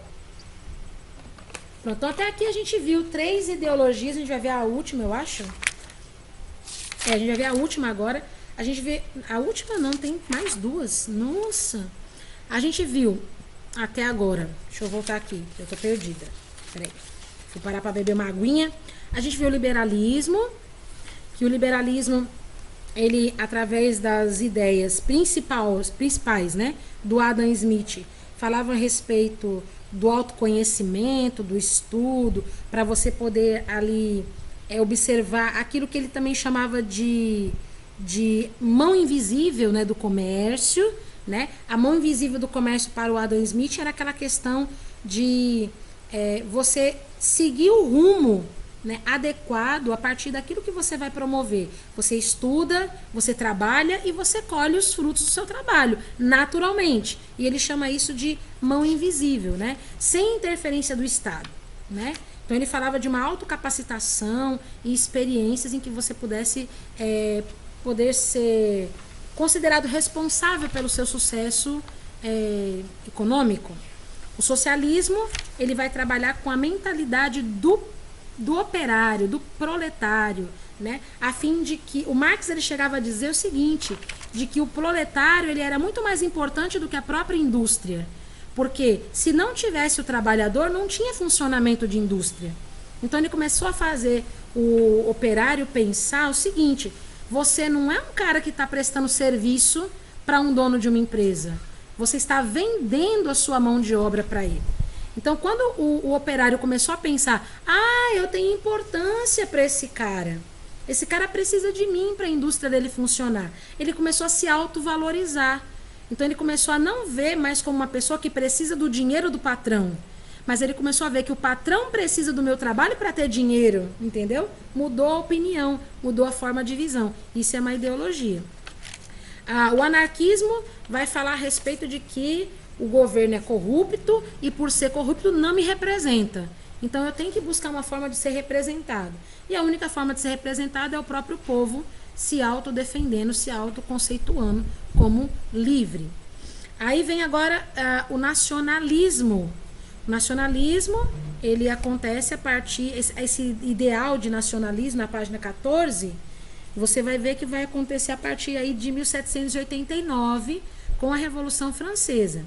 S1: Pronto, então até aqui a gente viu 3 ideologias. A gente vai ver a última, eu acho. A gente vai ver a última agora. A gente vê... A última não, tem mais 2. Nossa! A gente viu até agora... Deixa eu voltar aqui, eu tô perdida. Peraí. Fui parar para beber uma aguinha. A gente viu o liberalismo. Que o liberalismo, ele, através das ideias principais, né? Do Adam Smith, falava a respeito do autoconhecimento, do estudo, para você poder ali... observar aquilo que ele também chamava de mão invisível, né, do comércio, né? A mão invisível do comércio para o Adam Smith era aquela questão de você seguir o rumo, né, adequado a partir daquilo que você vai promover. Você estuda, você trabalha e você colhe os frutos do seu trabalho, naturalmente. E ele chama isso de mão invisível, né? Sem interferência do Estado, né? Então ele falava de uma autocapacitação e experiências em que você pudesse poder ser considerado responsável pelo seu sucesso econômico. O socialismo, ele vai trabalhar com a mentalidade do operário, do proletário, né? A fim de que... O Marx, ele chegava a dizer o seguinte, de que o proletário, ele era muito mais importante do que a própria indústria. Porque se não tivesse o trabalhador, não tinha funcionamento de indústria. Então ele começou a fazer o operário pensar o seguinte: você não é um cara que está prestando serviço para um dono de uma empresa. Você está vendendo a sua mão de obra para ele. Então, quando o operário começou a pensar, eu tenho importância para esse cara precisa de mim para a indústria dele funcionar, ele começou a se autovalorizar. Então ele começou a não ver mais como uma pessoa que precisa do dinheiro do patrão, mas ele começou a ver que o patrão precisa do meu trabalho para ter dinheiro, entendeu? Mudou a opinião, mudou a forma de visão. Isso é uma ideologia. O anarquismo vai falar a respeito de que o governo é corrupto e por ser corrupto não me representa. Então eu tenho que buscar uma forma de ser representado. E a única forma de ser representado é o próprio povo se autodefendendo, se autoconceituando como livre. Aí vem agora o nacionalismo. O nacionalismo, ele acontece a partir, esse ideal de nacionalismo, na página 14, você vai ver que vai acontecer a partir aí de 1789, com a Revolução Francesa.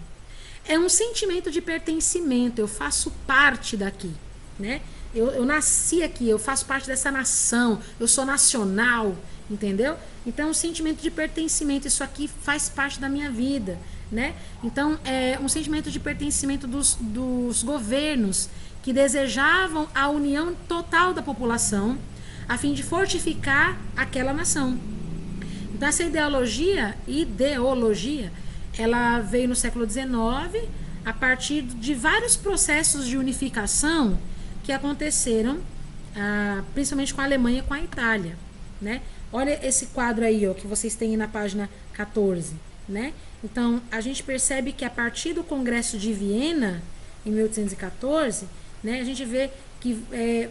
S1: É um sentimento de pertencimento, eu faço parte daqui, né? Eu nasci aqui, eu faço parte dessa nação, eu sou nacional, entendeu? Então, um sentimento de pertencimento, isso aqui faz parte da minha vida, né? Então, é um sentimento de pertencimento dos governos que desejavam a união total da população a fim de fortificar aquela nação. Então, essa ideologia, ela veio no século XIX a partir de vários processos de unificação que aconteceram, principalmente com a Alemanha e com a Itália, né? Olha esse quadro aí, ó, que vocês têm na página 14, né? Então, a gente percebe que a partir do Congresso de Viena, em 1814, né, a gente vê que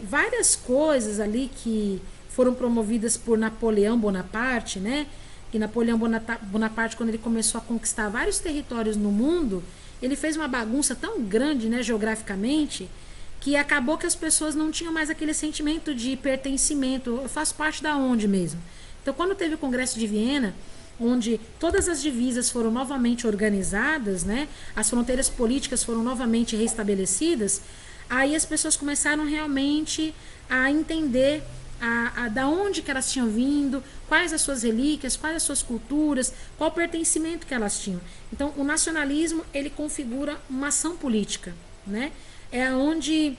S1: várias coisas ali que foram promovidas por Napoleão Bonaparte, né? E Napoleão Bonaparte, quando ele começou a conquistar vários territórios no mundo, ele fez uma bagunça tão grande, né, geograficamente, que acabou que as pessoas não tinham mais aquele sentimento de pertencimento. Eu faço parte da onde mesmo? Então, quando teve o Congresso de Viena, onde todas as divisas foram novamente organizadas, né, as fronteiras políticas foram novamente restabelecidas, aí as pessoas começaram realmente a entender da onde que elas tinham vindo, quais as suas relíquias, quais as suas culturas, qual o pertencimento que elas tinham. Então, o nacionalismo, ele configura uma ação política, né? É onde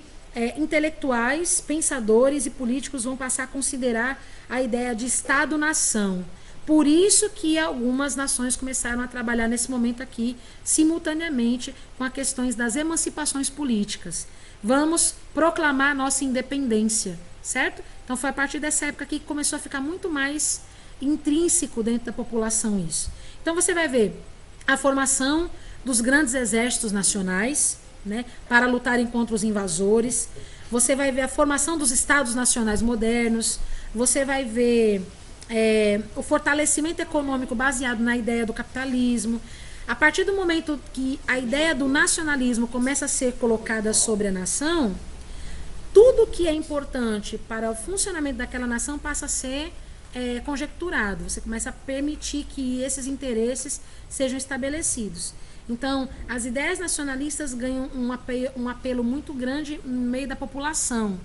S1: intelectuais, pensadores e políticos vão passar a considerar a ideia de Estado-nação. Por isso que algumas nações começaram a trabalhar nesse momento aqui, simultaneamente com as questões das emancipações políticas. Vamos proclamar nossa independência, certo? Então foi a partir dessa época aqui que começou a ficar muito mais intrínseco dentro da população isso. Então você vai ver a formação dos grandes exércitos nacionais, né, para lutarem contra os invasores. Você vai ver a formação dos estados nacionais modernos. Você vai ver o fortalecimento econômico baseado na ideia do capitalismo. A partir do momento que a ideia do nacionalismo começa a ser colocada sobre a nação, tudo que é importante para o funcionamento daquela nação passa a ser conjecturado. Você começa a permitir que esses interesses sejam estabelecidos. Então, as ideias nacionalistas ganham um apelo muito grande no meio da população.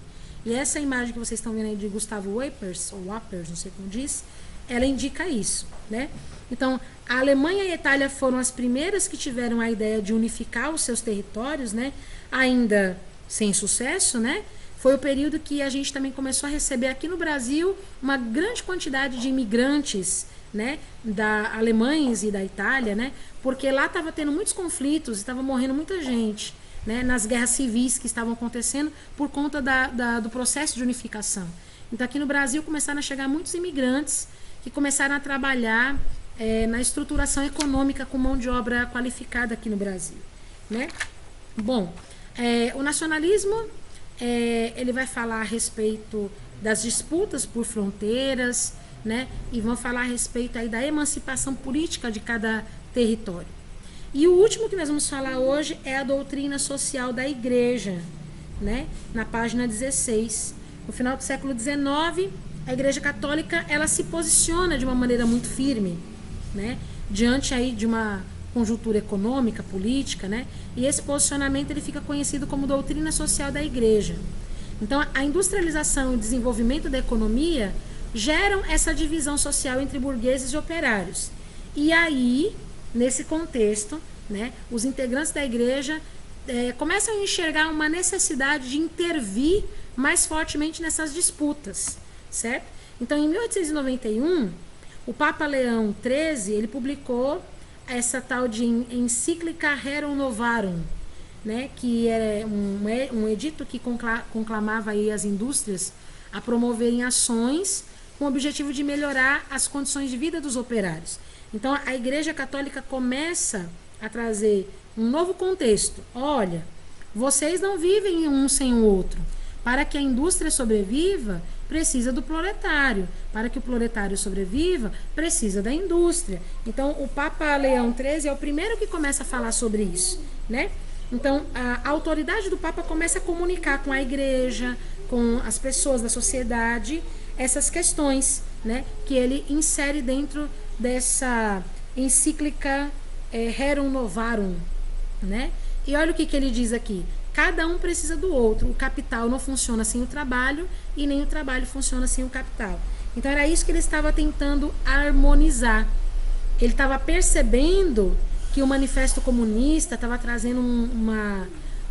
S1: E essa imagem que vocês estão vendo aí de Gustavo Wapers, ou Wapers, não sei como diz, ela indica isso, né? Então, a Alemanha e a Itália foram as primeiras que tiveram a ideia de unificar os seus territórios, né? Ainda sem sucesso, né? Foi o período que a gente também começou a receber aqui no Brasil uma grande quantidade de imigrantes, né, alemães e da Itália, né, porque lá estava tendo muitos conflitos, estava morrendo muita gente, né, nas guerras civis que estavam acontecendo por conta do processo de unificação. Então aqui no Brasil começaram a chegar muitos imigrantes que começaram a trabalhar na estruturação econômica com mão de obra qualificada aqui no Brasil, né? Bom, o nacionalismo ele vai falar a respeito das disputas por fronteiras, né? E vão falar a respeito aí da emancipação política de cada território. E o último que nós vamos falar hoje é a doutrina social da Igreja, né? Na página 16. No final do século XIX, a Igreja Católica ela se posiciona de uma maneira muito firme, né? Diante aí de uma conjuntura econômica, política, né? E esse posicionamento ele fica conhecido como doutrina social da Igreja. Então, a industrialização e o desenvolvimento da economia geram essa divisão social entre burgueses e operários. E aí, nesse contexto, né, os integrantes da igreja começam a enxergar uma necessidade de intervir mais fortemente nessas disputas, certo? Então, em 1891, o Papa Leão XIII, ele publicou essa tal de encíclica Rerum Novarum, né, que é um edito que conclamava aí as indústrias a promoverem ações com o objetivo de melhorar as condições de vida dos operários. Então, a Igreja Católica começa a trazer um novo contexto. Olha, vocês não vivem um sem o outro. Para que a indústria sobreviva, precisa do proletário. Para que o proletário sobreviva, precisa da indústria. Então, o Papa Leão XIII é o primeiro que começa a falar sobre isso, né? Então, a autoridade do Papa começa a comunicar com a igreja, com as pessoas da sociedade, essas questões, né? Que ele insere dentro dessa encíclica Rerum Novarum, né? E olha o que ele diz aqui. Cada um precisa do outro. O capital não funciona sem o trabalho e nem o trabalho funciona sem o capital. Então era isso que ele estava tentando harmonizar. Ele estava percebendo que o Manifesto Comunista estava trazendo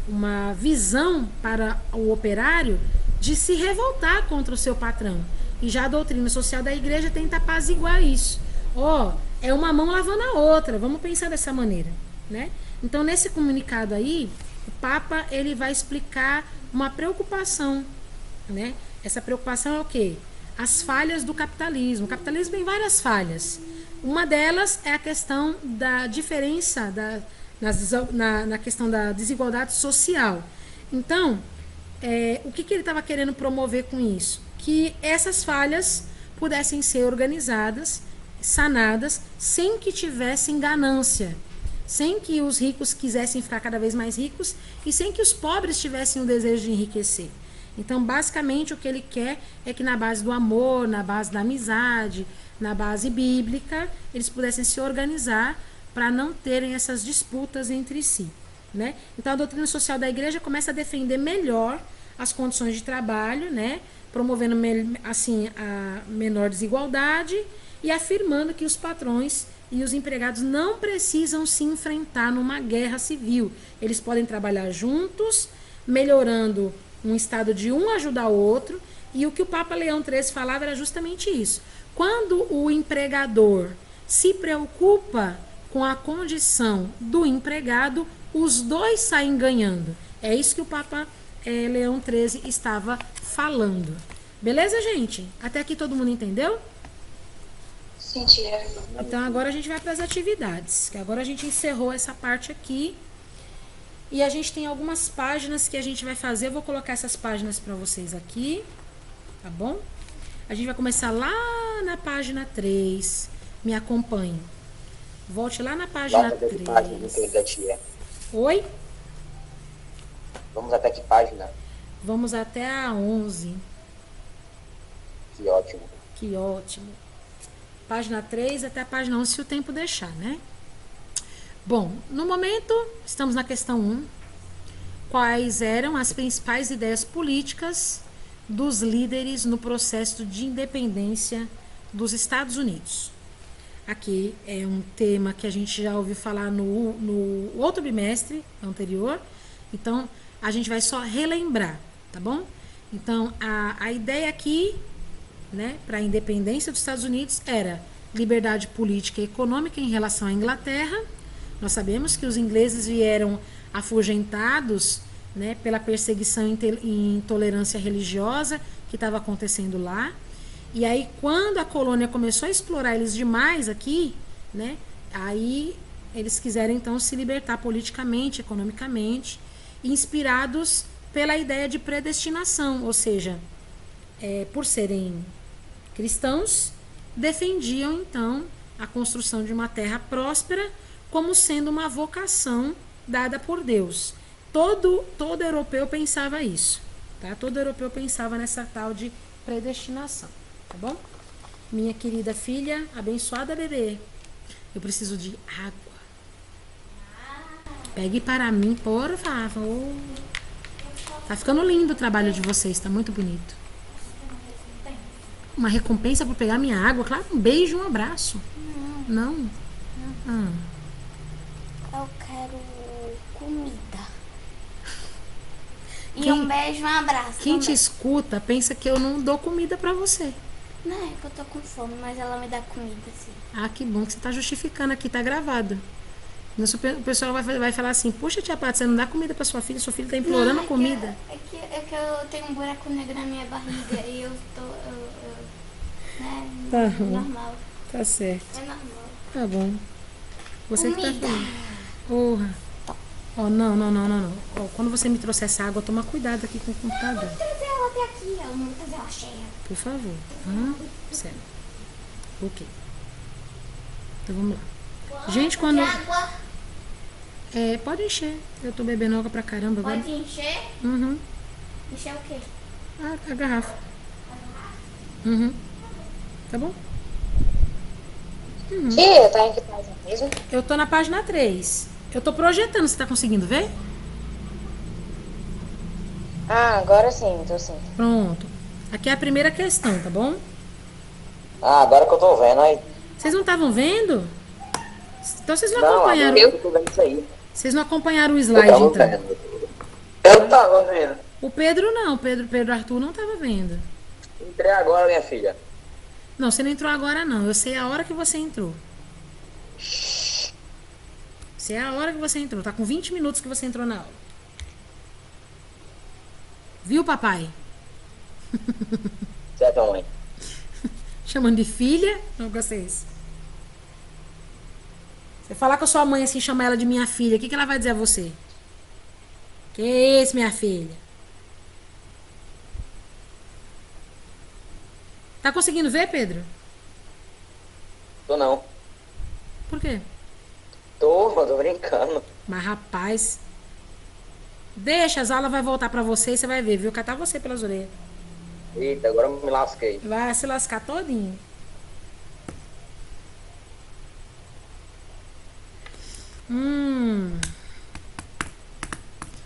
S1: uma visão para o operário de se revoltar contra o seu patrão. E já a doutrina social da igreja tenta apaziguar isso. É uma mão lavando a outra. Vamos pensar dessa maneira, né? Então, nesse comunicado aí, o Papa ele vai explicar uma preocupação, né? Essa preocupação é o quê? As falhas do capitalismo. O capitalismo tem várias falhas. Uma delas é a questão da diferença na questão da desigualdade social. Então, o que ele estava querendo promover com isso? Que essas falhas pudessem ser organizadas, sanadas, sem que tivessem ganância, sem que os ricos quisessem ficar cada vez mais ricos e sem que os pobres tivessem o desejo de enriquecer. Então, basicamente, o que ele quer é que na base do amor, na base da amizade, na base bíblica, eles pudessem se organizar para não terem essas disputas entre si, né? Então, a doutrina social da igreja começa a defender melhor as condições de trabalho, né? Promovendo assim a menor desigualdade e afirmando que os patrões e os empregados não precisam se enfrentar numa guerra civil. Eles podem trabalhar juntos, melhorando um estado de um ajudar o outro. E o que o Papa Leão XIII falava era justamente isso. Quando o empregador se preocupa com a condição do empregado, os dois saem ganhando. É isso que o Papa Leão XIII estava falando. Beleza, gente? Até aqui todo mundo entendeu?
S2: Sim, tia.
S1: Então agora a gente vai para as atividades, que agora a gente encerrou essa parte aqui. E a gente tem algumas páginas que a gente vai fazer. Eu vou colocar essas páginas para vocês aqui, tá bom? A gente vai começar lá na página 3. Me acompanhe. Volte lá na página 3.
S2: Página, tia.
S1: Oi?
S2: Vamos até que página?
S1: Vamos até a 11.
S2: Que ótimo.
S1: Que ótimo. Página 3 até a página 11, se o tempo deixar, né? Bom, no momento, estamos na questão 1. Quais eram as principais ideias políticas dos líderes no processo de independência dos Estados Unidos? Aqui é um tema que a gente já ouviu falar no outro bimestre anterior. Então, a gente vai só relembrar, tá bom? Então, a ideia aqui, né, para a independência dos Estados Unidos era liberdade política e econômica em relação à Inglaterra. Nós sabemos que os ingleses vieram afugentados, né, pela perseguição e intolerância religiosa que estava acontecendo lá. E aí, quando a colônia começou a explorar eles demais aqui, né, aí eles quiseram então se libertar politicamente, economicamente, inspirados pela ideia de predestinação, ou seja, por serem cristãos, defendiam então a construção de uma terra próspera como sendo uma vocação dada por Deus. Todo europeu pensava isso, tá? Todo europeu pensava nessa tal de predestinação, tá bom? Minha querida filha, abençoada bebê, eu preciso de água. Pegue para mim, por favor. Tá ficando lindo o trabalho de vocês, tá muito bonito. Uma recompensa por pegar minha água? Claro, um beijo, um abraço. Não?
S3: Eu quero comida. E um beijo, um abraço.
S1: Quem te escuta pensa que eu não dou comida pra você.
S3: Não, é que eu tô com fome, mas ela me dá comida, sim.
S1: Ah, que bom que você tá justificando aqui, tá gravado. O pessoal vai falar assim, poxa, tia Paty, você não dá comida pra sua filha tá implorando
S3: não,
S1: comida.
S3: É que eu tenho um buraco negro na minha barriga e eu tô... né,
S1: Tá bom.
S3: normal.
S1: Tá certo.
S3: É normal.
S1: Tá bom. Você que tá
S3: Comida.
S1: feliz. Porra. Ó, não. Ó, quando você me trouxer essa água, toma cuidado aqui com o computador.
S3: ver aqui. Eu não vou fazer uma cheia.
S1: Por favor. Sério. Ok. Então vamos lá. Gente, quando...
S3: Água.
S1: pode encher. Eu tô bebendo água pra caramba agora.
S3: Pode encher?
S1: Uhum.
S3: Encher o quê?
S1: A garrafa. Uhum. Tá bom?
S2: Tia, tá em que página mesmo?
S1: Eu tô na página 3. Eu tô projetando, você tá conseguindo ver?
S2: Ah, agora sim, tô sim.
S1: Pronto. Aqui é a primeira questão, tá bom?
S2: Ah, agora que eu tô vendo aí.
S1: Vocês não estavam vendo? Então vocês não
S2: Não,
S1: acompanharam.
S2: agora eu tô vendo isso aí.
S1: Vocês não acompanharam o
S2: Eu
S1: slide,
S2: tava
S1: então.
S2: vendo. Eu tava vendo.
S1: O Pedro não, o Pedro Arthur não tava vendo.
S2: Entrei agora, minha filha.
S1: Não, você não entrou agora não. Eu sei a hora que você entrou. Sei a hora que você entrou. Tá com 20 minutos que você entrou na aula. Viu, papai?
S2: Certo, mãe.
S1: Chamando de filha? Não gostei disso. Você falar com a sua mãe assim, chamar ela de minha filha, o que ela vai dizer a você? Que é esse, minha filha? Tá conseguindo ver, Pedro?
S2: Tô não.
S1: Por quê?
S2: Tô brincando.
S1: Mas, rapaz... Deixa, as aulas vai voltar pra você e você vai ver, viu? Catar você pelas orelhas.
S2: Eita, agora eu me lasquei.
S1: Vai se lascar todinho.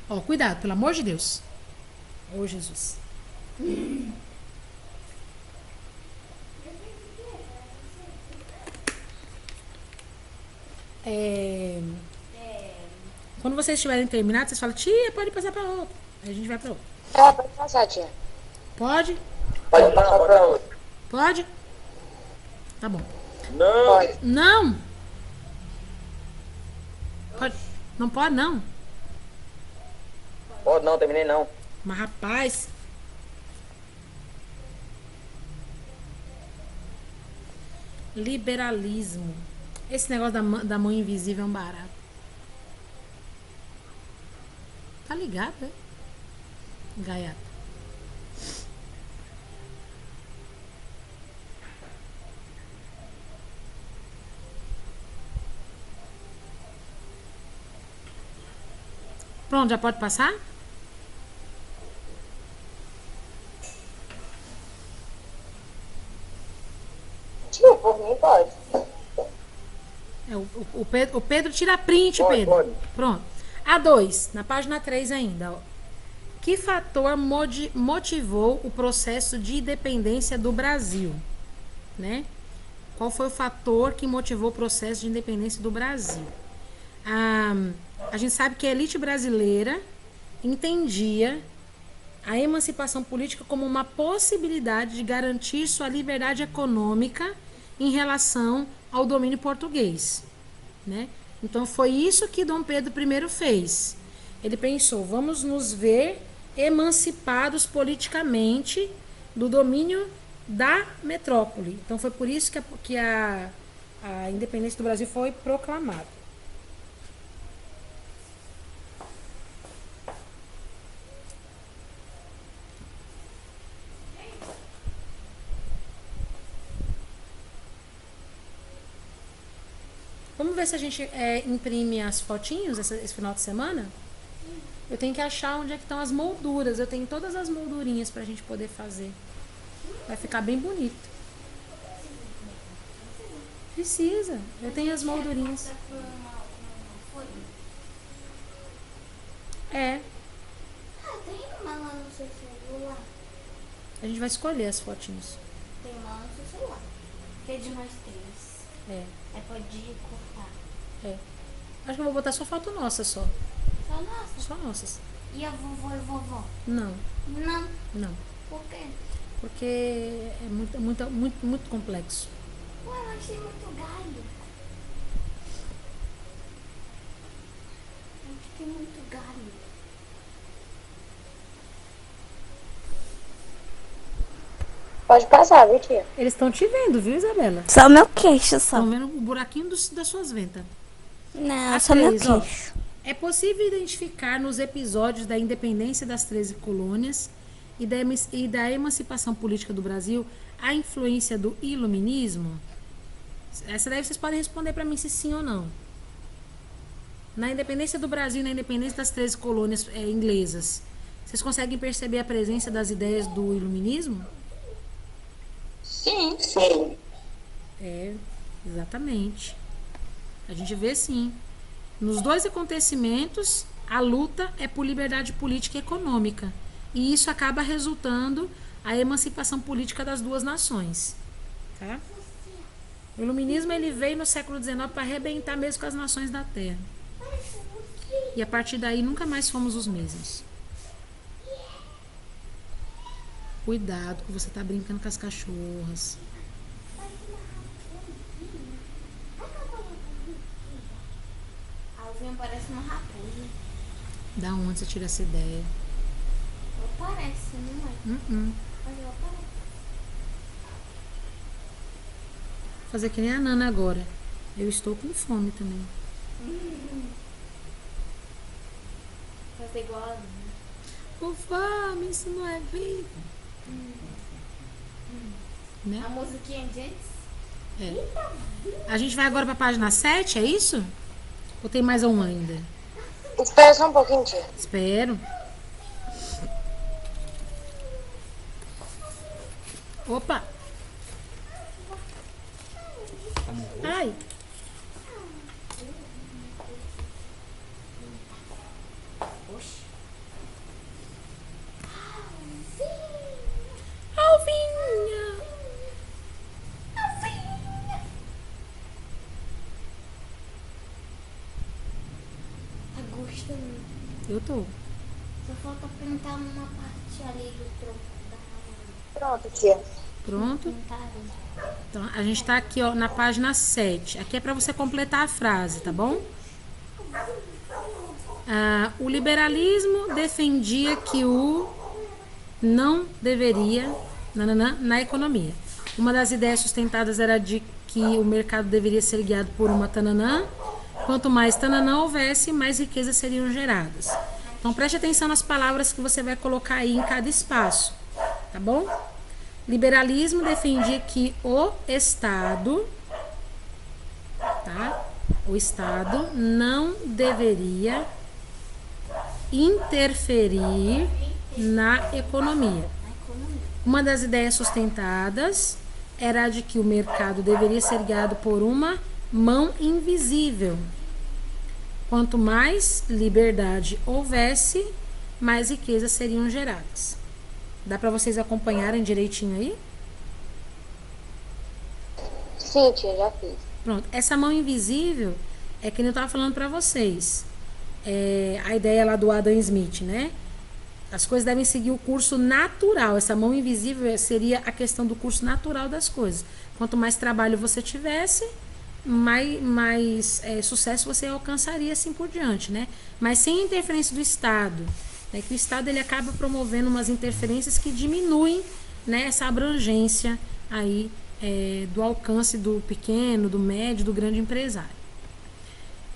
S1: Ó, cuidado, pelo amor de Deus. Ô, Jesus. Quando vocês estiverem terminados, vocês falam, tia, pode passar pra outra. Aí a gente vai pra outra.
S2: Ah, pode passar, tia.
S1: Pode?
S2: Pode passar pra outra.
S1: Pode? Tá bom.
S2: Não. Pode.
S1: Não! Pode. Não pode, não.
S2: Pode não, terminei não.
S1: Mas, rapaz... Liberalismo. Esse negócio da mão invisível é um barato. Tá ligado, né? Gaiata. Pronto, já pode passar?
S2: Tia, por mim pode.
S1: O Pedro tira print,
S2: Pode,
S1: Pedro.
S2: pode.
S1: Pronto. A2, na página 3 ainda. Ó. Que fator motivou o processo de independência do Brasil? Né? Qual foi o fator que motivou o processo de independência do Brasil? A gente sabe que a elite brasileira entendia a emancipação política como uma possibilidade de garantir sua liberdade econômica em relação ao domínio português, né? Então foi isso que Dom Pedro I fez. Ele pensou, vamos nos ver emancipados politicamente do domínio da metrópole. Então foi por isso que a independência do Brasil foi proclamada. Vamos ver se a gente imprime as fotinhos esse final de semana? Eu tenho que achar onde é que estão as molduras. Eu tenho todas as moldurinhas pra gente poder fazer. Vai ficar bem bonito. Precisa. Eu tenho as moldurinhas. É.
S3: Tem uma lá no seu celular.
S1: A gente vai escolher as fotinhos.
S3: Tem uma lá no seu celular. Que é de nós três.
S1: É.
S3: Aí pode cortar.
S1: É. Acho que eu vou botar só foto nossa só.
S3: Só nossa.
S1: Só nossas.
S3: E a vovó e vovó?
S1: Não.
S3: Não.
S1: Não.
S3: Por quê?
S1: Porque é muito complexo.
S3: Ué, mas tem muito galho. Aqui tem muito galho.
S2: Pode passar, viu, tia?
S1: Eles estão te vendo, viu, Isabela?
S4: Só meu queixo, só.
S1: Estão vendo o buraquinho das suas ventas.
S4: Não,
S1: A
S4: só meu
S1: 3, ó.
S4: queixo.
S1: É possível identificar nos episódios da independência das 13 colônias e da emancipação política do Brasil a influência do iluminismo? Essa daí vocês podem responder para mim se sim ou não. Na independência do Brasil, na independência das 13 colônias inglesas, vocês conseguem perceber a presença das ideias do iluminismo?
S2: Sim. Sim.
S1: É, exatamente. A gente vê sim. Nos dois acontecimentos, a luta é por liberdade política e econômica. E isso acaba resultando a emancipação política das duas nações. Tá? O iluminismo ele veio no século XIX para arrebentar mesmo com as nações da Terra. E a partir daí nunca mais fomos os mesmos. Cuidado que você está brincando com as cachorras.
S3: A Alvinha parece uma raposa.
S1: Da onde você tira essa ideia?
S3: Ela parece, não é? Mas ela parece.
S1: Vou fazer que nem a Nana agora. Eu estou com fome também.
S3: Fazer igual a Alvinha.
S1: Com fome, isso não é vida. Né?
S3: A musiquinha de antes.
S1: É. A gente vai agora para a página 7, é isso? Ou tem mais um ainda?
S2: Espera só um pouquinho, tia.
S1: Espero. Opa! Ai! Alvinha!
S3: Tá gostando.
S1: Eu tô.
S3: Só falta pintar uma parte ali do tronco da árvore.
S2: Pronto, tia.
S1: Pronto?
S3: Pintar ali.
S1: Então, a gente tá aqui, ó, na página 7. Aqui é para você completar a frase, tá bom? O liberalismo defendia que o não deveria na economia. Uma das ideias sustentadas era de que o mercado deveria ser guiado por uma tananã. Quanto mais tananã houvesse, mais riquezas seriam geradas. Então preste atenção nas palavras que você vai colocar aí em cada espaço, tá bom? Liberalismo defendia que o Estado, tá? O Estado não deveria interferir na economia. Uma das ideias sustentadas era a de que o mercado deveria ser guiado por uma mão invisível. Quanto mais liberdade houvesse, mais riquezas seriam geradas. Dá para vocês acompanharem direitinho aí?
S2: Sim, tia, já fiz.
S1: Pronto. Essa mão invisível é que eu estava falando para vocês. A ideia lá do Adam Smith, né? As coisas devem seguir o curso natural. Essa mão invisível seria a questão do curso natural das coisas. Quanto mais trabalho você tivesse, mais sucesso você alcançaria, assim por diante, né? Mas sem interferência do Estado, né? Que o Estado ele acaba promovendo umas interferências que diminuem, né, essa abrangência aí do alcance do pequeno, do médio, do grande empresário.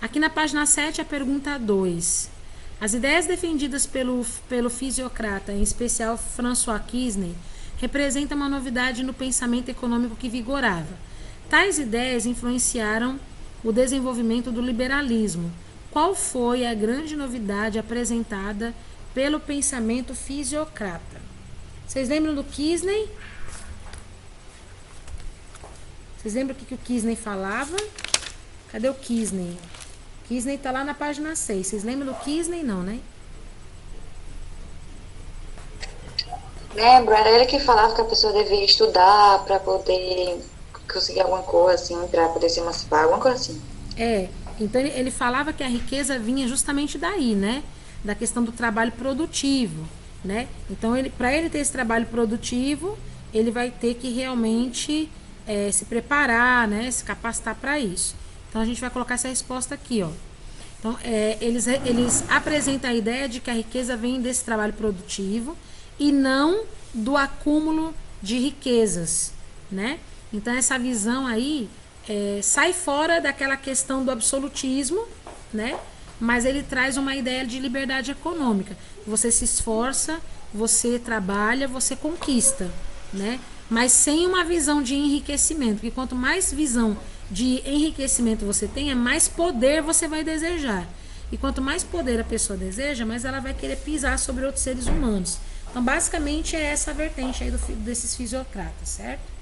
S1: Aqui na página 7, a pergunta 2. As ideias defendidas pelo fisiocrata, em especial François Quesnay, representam uma novidade no pensamento econômico que vigorava. Tais ideias influenciaram o desenvolvimento do liberalismo. Qual foi a grande novidade apresentada pelo pensamento fisiocrata? Vocês lembram do Quesnay? Vocês lembram o que o Quesnay falava? Cadê o Quesnay? Quesnay está lá na página 6. Vocês lembram do Quesnay? Não, né?
S2: Lembro, era ele que falava que a pessoa devia estudar para poder conseguir alguma coisa assim, para poder se emancipar, alguma coisa assim.
S1: Então ele falava que a riqueza vinha justamente daí, né? Da questão do trabalho produtivo, né? Então, para ele ter esse trabalho produtivo, ele vai ter que realmente se preparar, né? Se capacitar para isso. Então, a gente vai colocar essa resposta aqui, ó. Então, eles apresentam a ideia de que a riqueza vem desse trabalho produtivo e não do acúmulo de riquezas, né? Então, essa visão aí sai fora daquela questão do absolutismo, né? Mas ele traz uma ideia de liberdade econômica. Você se esforça você trabalha, você conquista, né? Mas sem uma visão de enriquecimento, porque quanto mais visão de enriquecimento você tem, mais poder você vai desejar. E quanto mais poder a pessoa deseja, mais ela vai querer pisar sobre outros seres humanos. Então, basicamente, é essa a vertente aí desses fisiocratas, certo?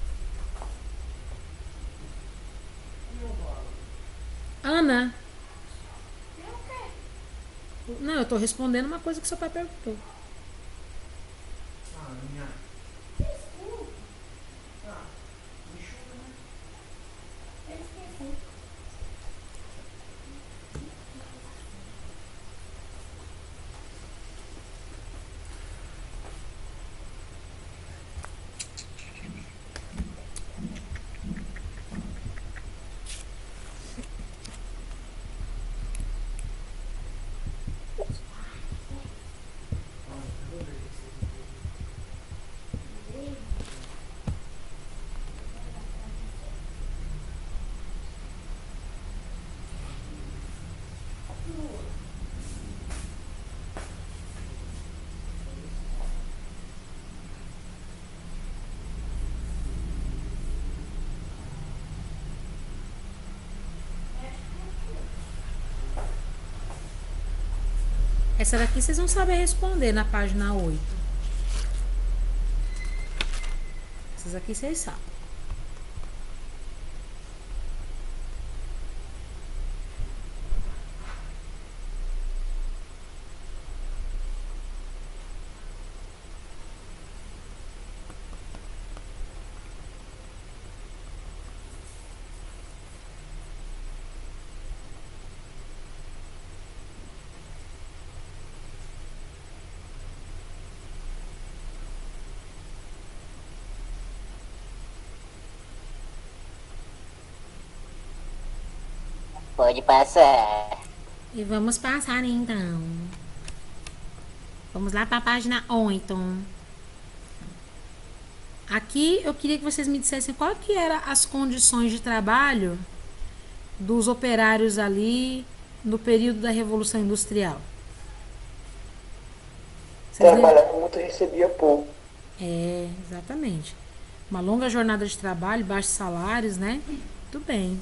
S1: Ana. Não, eu tô respondendo uma coisa que seu pai perguntou. Essa daqui vocês vão saber responder na página 8. Essas aqui vocês sabem.
S5: Pode passar.
S1: E vamos passar então. Vamos lá para a página 8. Aqui eu queria que vocês me dissessem qual que eram as condições de trabalho dos operários ali no período da Revolução Industrial. Vocês lembram?
S6: Trabalhava muito e recebia pouco.
S1: É, exatamente. Uma longa jornada de trabalho, baixos salários, né? Tudo bem.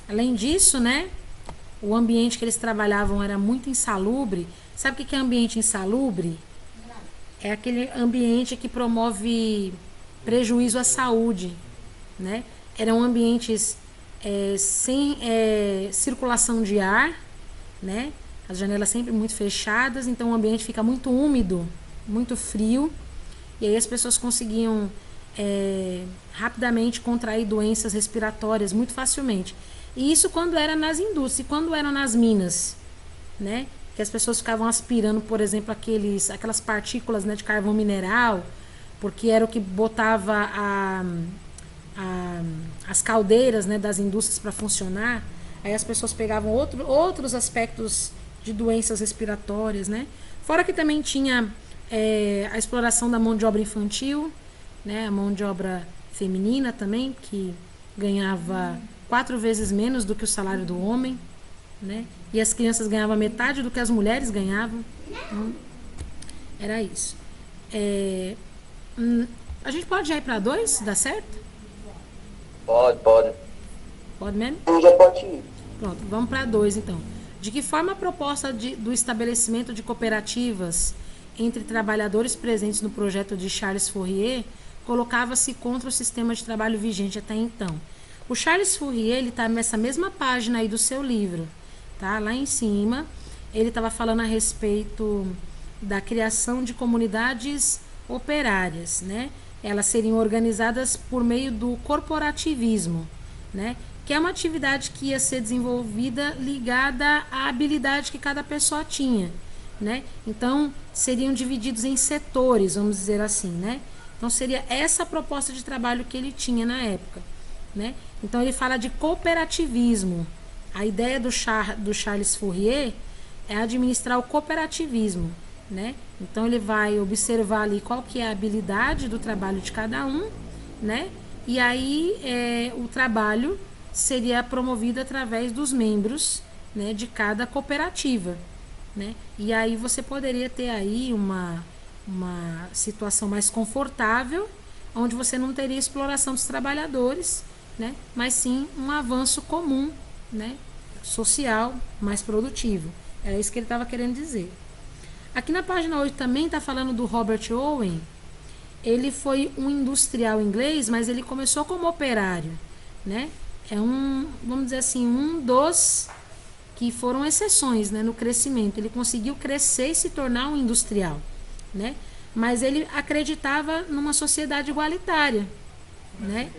S1: Além disso, né? O ambiente que eles trabalhavam era muito insalubre. Sabe o que é ambiente insalubre? É aquele ambiente que promove prejuízo à saúde, né? Eram ambientes sem circulação de ar, né? As janelas sempre muito fechadas, então o ambiente fica muito úmido, muito frio, e aí as pessoas conseguiam rapidamente contrair doenças respiratórias muito facilmente. E isso quando era nas indústrias, e quando eram nas minas, né? Que as pessoas ficavam aspirando, por exemplo, aquelas partículas, né, de carvão mineral, porque era o que botava as caldeiras, né, das indústrias para funcionar. Aí as pessoas pegavam outros aspectos de doenças respiratórias, né? Fora que também tinha a exploração da mão de obra infantil, né, a mão de obra feminina também, que ganhava 4 vezes menos do que o salário do homem, né? E as crianças ganhavam metade do que as mulheres ganhavam. Então, era isso. A gente pode já ir para 2? Dá certo?
S6: Pode.
S1: Pode mesmo?
S6: Já pode ir.
S1: Pronto, vamos para 2 então. De que forma a proposta do estabelecimento de cooperativas entre trabalhadores presentes no projeto de Charles Fourier colocava-se contra o sistema de trabalho vigente até então? O Charles Fourier, ele está nessa mesma página aí do seu livro, tá? Lá em cima, ele estava falando a respeito da criação de comunidades operárias, né? Elas seriam organizadas por meio do corporativismo, né? Que é uma atividade que ia ser desenvolvida ligada à habilidade que cada pessoa tinha, né? Então, seriam divididos em setores, vamos dizer assim, né? Então, seria essa a proposta de trabalho que ele tinha na época, né? Então, ele fala de cooperativismo. A ideia do Charles Fourier é administrar o cooperativismo, né? Então, ele vai observar ali qual que é a habilidade do trabalho de cada um, né? E aí, o trabalho seria promovido através dos membros, né, de cada cooperativa, né? E aí você poderia ter aí uma situação mais confortável, onde você não teria exploração dos trabalhadores, né? Mas sim um avanço comum, né? Social, mais produtivo. Era isso que ele estava querendo dizer. Aqui na página 8 também está falando do Robert Owen. Ele foi um industrial inglês, mas ele começou como operário, né? É vamos dizer assim, um dos que foram exceções, né, no crescimento. Ele conseguiu crescer e se tornar um industrial, né? Mas ele acreditava numa sociedade igualitária, né?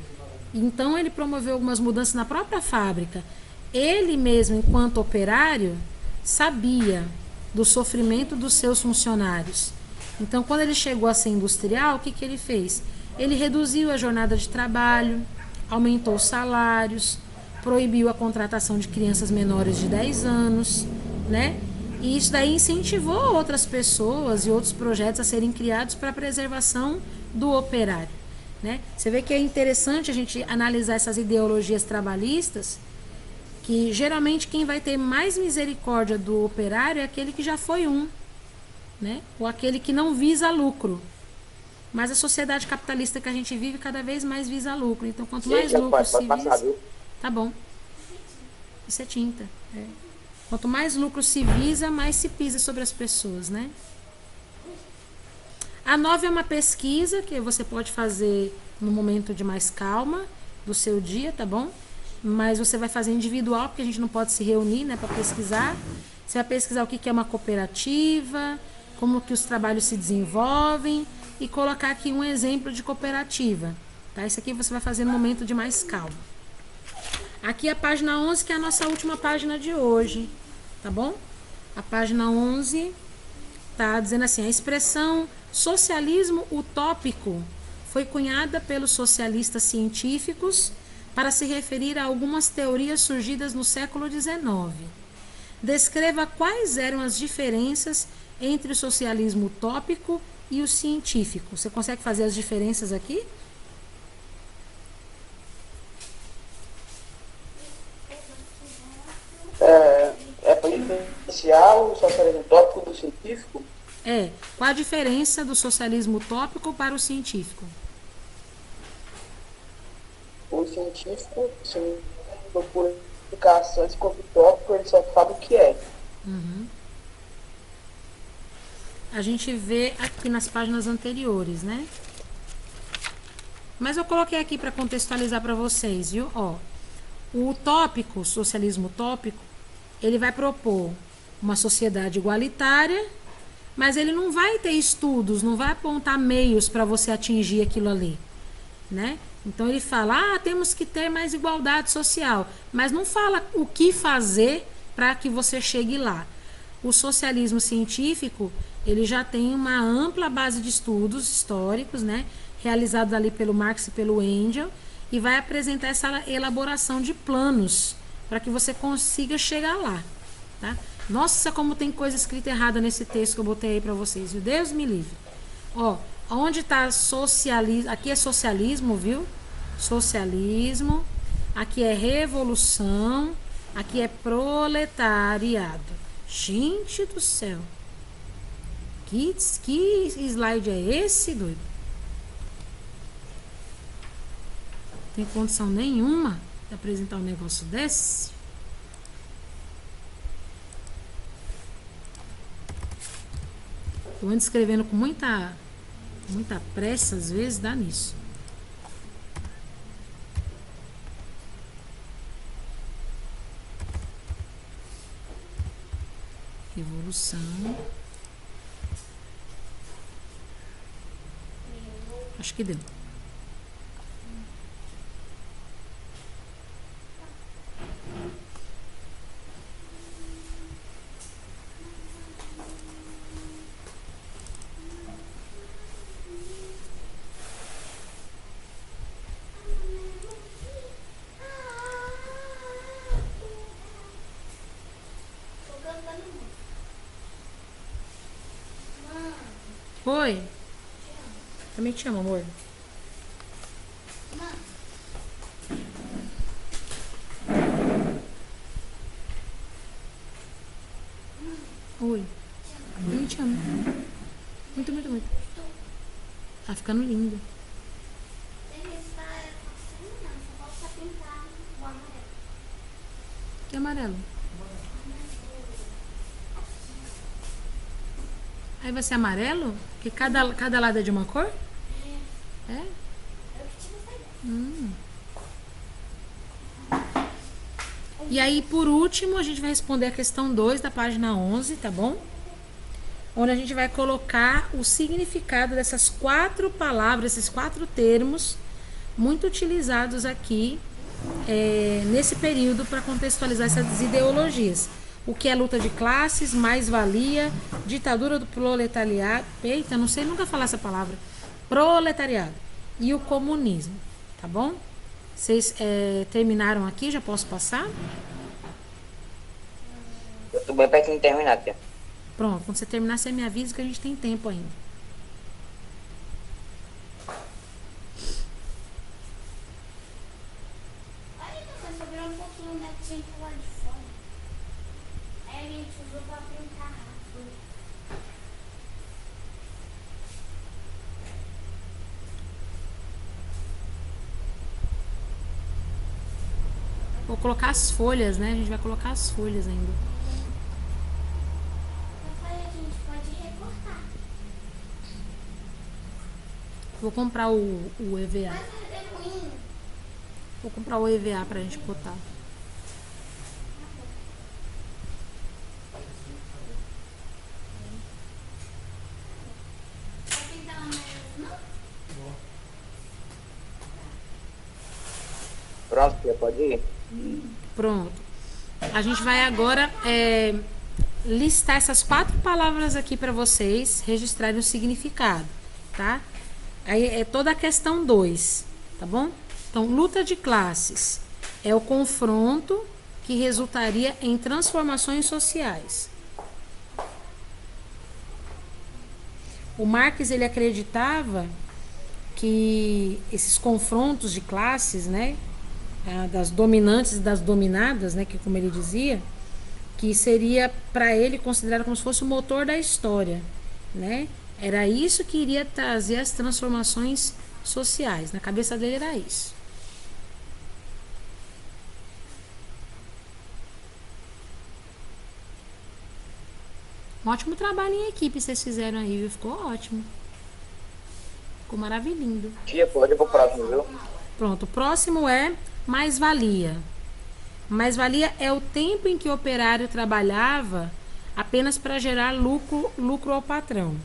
S1: Então ele promoveu algumas mudanças na própria fábrica. Ele mesmo, enquanto operário, sabia do sofrimento dos seus funcionários. Então, quando ele chegou a ser industrial, o que ele fez? Ele reduziu a jornada de trabalho, aumentou os salários, proibiu a contratação de crianças menores de 10 anos, né? E isso daí incentivou outras pessoas e outros projetos a serem criados para a preservação do operário, né? Você vê que é interessante a gente analisar essas ideologias trabalhistas, que geralmente quem vai ter mais misericórdia do operário é aquele que já foi um, né? Ou aquele que não visa lucro. Mas a sociedade capitalista que a gente vive cada vez mais visa lucro. Então, quanto mais lucro se visa... Tá bom. Isso é tinta. É. Quanto mais lucro se visa, mais se pisa sobre as pessoas, né? A 9 é uma pesquisa que você pode fazer no momento de mais calma do seu dia, tá bom? Mas você vai fazer individual, porque a gente não pode se reunir, né, para pesquisar. Você vai pesquisar o que é uma cooperativa, como que os trabalhos se desenvolvem e colocar aqui um exemplo de cooperativa, tá? Isso aqui você vai fazer no momento de mais calma. Aqui a página 11, que é a nossa última página de hoje, tá bom? A página 11 tá dizendo assim: a expressão socialismo utópico foi cunhada pelos socialistas científicos para se referir a algumas teorias surgidas no século XIX. Descreva quais eram as diferenças entre o socialismo utópico e o científico. Você consegue fazer as diferenças aqui?
S6: É para diferenciar o socialismo utópico do científico?
S1: É. Qual a diferença do socialismo utópico para o científico?
S6: O científico, se procura explicações, enquanto utópico, ele só sabe o que é.
S1: Uhum. A gente vê aqui nas páginas anteriores, né? Mas eu coloquei aqui para contextualizar para vocês, viu? Ó, o utópico, o socialismo utópico, ele vai propor uma sociedade igualitária, mas ele não vai ter estudos, não vai apontar meios para você atingir aquilo ali, né? Então ele fala, temos que ter mais igualdade social, mas não fala o que fazer para que você chegue lá. O socialismo científico, ele já tem uma ampla base de estudos históricos, né, realizados ali pelo Marx e pelo Engels, e vai apresentar essa elaboração de planos para que você consiga chegar lá, tá? Nossa, como tem coisa escrita errada nesse texto que eu botei aí para vocês, viu? Deus me livre. Ó, onde está socialismo? Aqui é socialismo, viu? Socialismo. Aqui é revolução. Aqui é proletariado. Gente do céu. Que slide é esse, doido? Tem condição nenhuma de apresentar um negócio desse? Eu ando escrevendo com muita pressa, às vezes dá nisso. Revolução. Acho que deu. Oi. Também te amo, amor. Oi. Também te amo. Muito, muito, muito. Tá ficando lindo. Que amarelo? Aí vai ser amarelo? Porque cada lado é de uma cor? É? E aí, por último, a gente vai responder a questão 2 da página 11, tá bom? Onde a gente vai colocar o significado dessas 4 palavras, esses 4 termos muito utilizados aqui nesse período para contextualizar essas ideologias. O que é luta de classes, mais-valia, ditadura do proletariado, eita, não sei nunca falar essa palavra, proletariado, e o comunismo, tá bom? Vocês terminaram aqui, já posso passar?
S5: Eu tô bem pertinho de terminar, tia.
S1: Pronto, quando você terminar, você me avisa que a gente tem tempo ainda.
S3: Olha, então, sobrou um pouquinho da tinta lá de fora. Aí a gente usou pra pintar rápido.
S1: Vou colocar as folhas, né? A gente vai colocar as folhas ainda.
S3: Papai, a gente pode recortar.
S1: Vou comprar o EVA.
S3: Mas é ruim.
S1: Vou comprar o EVA pra gente botar.
S3: Vai pintar uma mais, não?
S5: Pronto, tia, pode ir.
S1: Pronto. A gente vai agora listar essas 4 palavras aqui para vocês registrarem o significado, tá? Aí é toda a questão 2, tá bom? Então, luta de classes é o confronto que resultaria em transformações sociais. O Marx, ele acreditava que esses confrontos de classes, né, das dominantes e das dominadas, né, que como ele dizia, que seria para ele considerado como se fosse o motor da história, né? Era isso que iria trazer as transformações sociais. Na cabeça dele era isso. Um ótimo trabalho em equipe vocês fizeram aí, viu? Ficou ótimo. Ficou maravilhoso.
S5: Tia, pode ir pro próximo, viu?
S1: Pronto, o próximo é mais-valia. Mais-valia é o tempo em que o operário trabalhava apenas para gerar lucro ao patrão.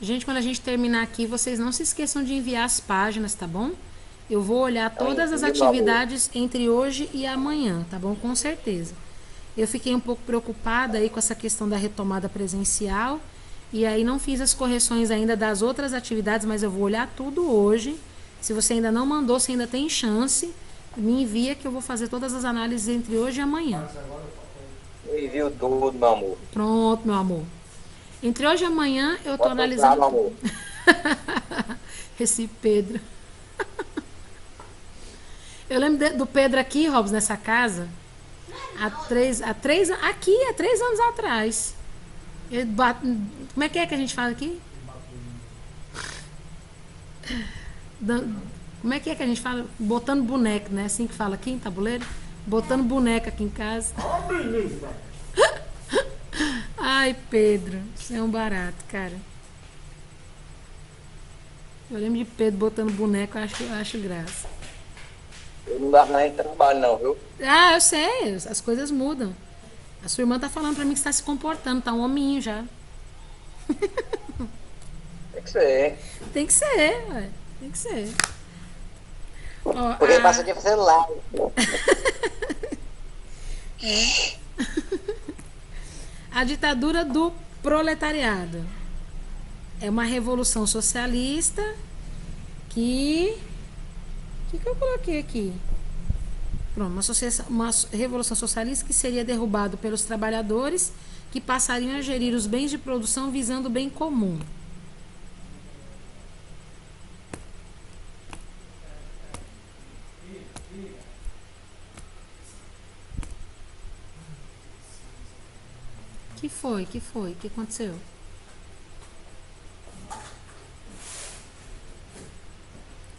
S1: Gente, quando a gente terminar aqui, vocês não se esqueçam de enviar as páginas, tá bom? Eu vou olhar todas as atividades entre hoje e amanhã, tá bom? Com certeza. Eu fiquei um pouco preocupada aí com essa questão da retomada presencial e aí não fiz as correções ainda das outras atividades, mas eu vou olhar tudo hoje. Se você ainda não mandou, você ainda tem chance, me envia que eu vou fazer todas as análises entre hoje e amanhã.
S5: Eu envio tudo, meu amor.
S1: Pronto, meu amor. Entre hoje e amanhã eu tô
S5: Pode
S1: analisando
S5: entrar, meu
S1: tudo. Esse Pedro. Eu lembro do Pedro aqui, Robson, nessa casa, há 3 anos atrás. Como é que a gente fala aqui? Como é que a gente fala? Botando boneco, né? Assim que fala aqui em tabuleiro? Botando boneca aqui em casa. Ai, Pedro, você é um barato, cara. Eu lembro de Pedro botando boneco, eu acho graça.
S5: Eu não dava mais trabalho, não, viu?
S1: Ah, eu sei, as coisas mudam. A sua irmã tá falando pra mim que você tá se comportando, tá um hominho já.
S5: Tem que ser.
S1: Tem que ser, ué. Tem que ser. Ó,
S5: Porque passa o dia fazendo live.
S1: a ditadura do proletariado é uma revolução socialista que... O que eu coloquei aqui? Pronto, uma revolução socialista que seria derrubado pelos trabalhadores, que passariam a gerir os bens de produção visando o bem comum. Que foi? Que foi? O que aconteceu?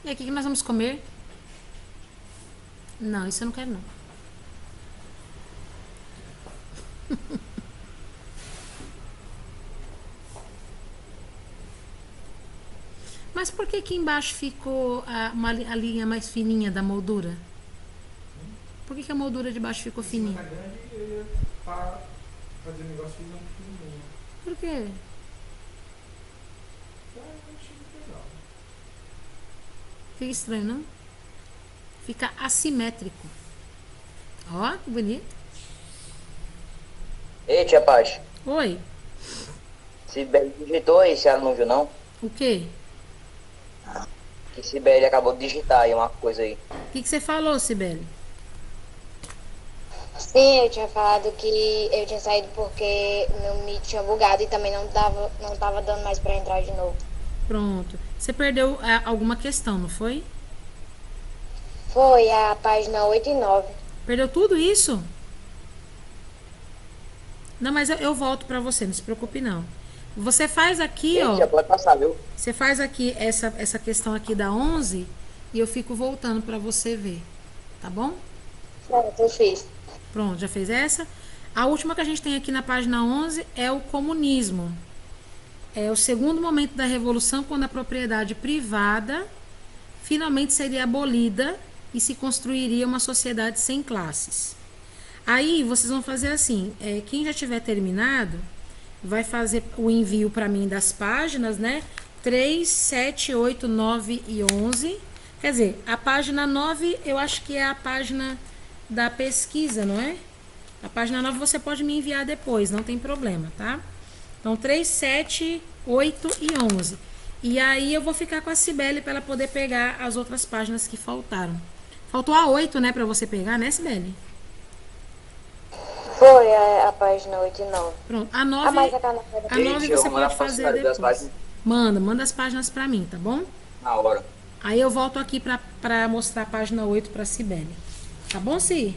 S1: E aí, o que nós vamos comer? Não, isso eu não quero não. Mas por que que embaixo ficou a linha mais fininha da moldura? Por que que a moldura de baixo ficou fininha?
S7: grande e eu ia fazer o negócio ficando pequenininho.
S1: Por quê?
S7: Eu achei muito legal.
S1: Fica estranho, não? Fica assimétrico. Ó, que bonito.
S5: Ei, tia Paz,
S1: Oi,
S5: Sibeli digitou aí, se ela não viu não?
S1: o quê?
S5: Que Sibeli acabou de digitar aí uma coisa aí.
S1: O que que você falou, Cibele?
S2: Sim, eu tinha falado que eu tinha saído porque o meu Meet tinha bugado e também não tava dando mais pra entrar de novo.
S1: Pronto. Você perdeu alguma questão, não foi?
S2: Foi a página 8 e 9.
S1: Perdeu tudo isso? Não, mas eu volto pra você, não se preocupe não. Você faz aqui,
S5: Ei,
S1: ó.
S5: tia, pode passar, viu?
S1: Você faz aqui essa questão aqui da 11 e eu fico voltando pra você ver. Tá bom?
S2: Certo, eu fiz.
S1: Pronto, já fez essa? A última que a gente tem aqui na página 11 é o comunismo. É o segundo momento da revolução, quando a propriedade privada finalmente seria abolida e se construiria uma sociedade sem classes. Aí vocês vão fazer assim, quem já tiver terminado vai fazer o envio para mim das páginas, né? 3, 7, 8, 9 e 11. Quer dizer, a página 9 eu acho que é a página da pesquisa, não é? A página 9 você pode me enviar depois, não tem problema, tá? Então, 3, 7, 8 e 11. E aí eu vou ficar com a Cibele para ela poder pegar as outras páginas que faltaram. Faltou a 8, né, para você pegar, né, Cibele?
S2: Foi a página 8 e 9.
S1: Pronto. A 9,
S2: mas a canal
S1: a 9
S5: Gente,
S1: você
S5: eu vou mandar
S1: pode
S5: pra
S1: fazer
S5: cidade das
S1: depois.
S5: páginas.
S1: Manda as páginas para mim, tá bom?
S5: Na hora.
S1: Aí eu volto aqui para mostrar a página 8 para Cibele. Tá bom, Si?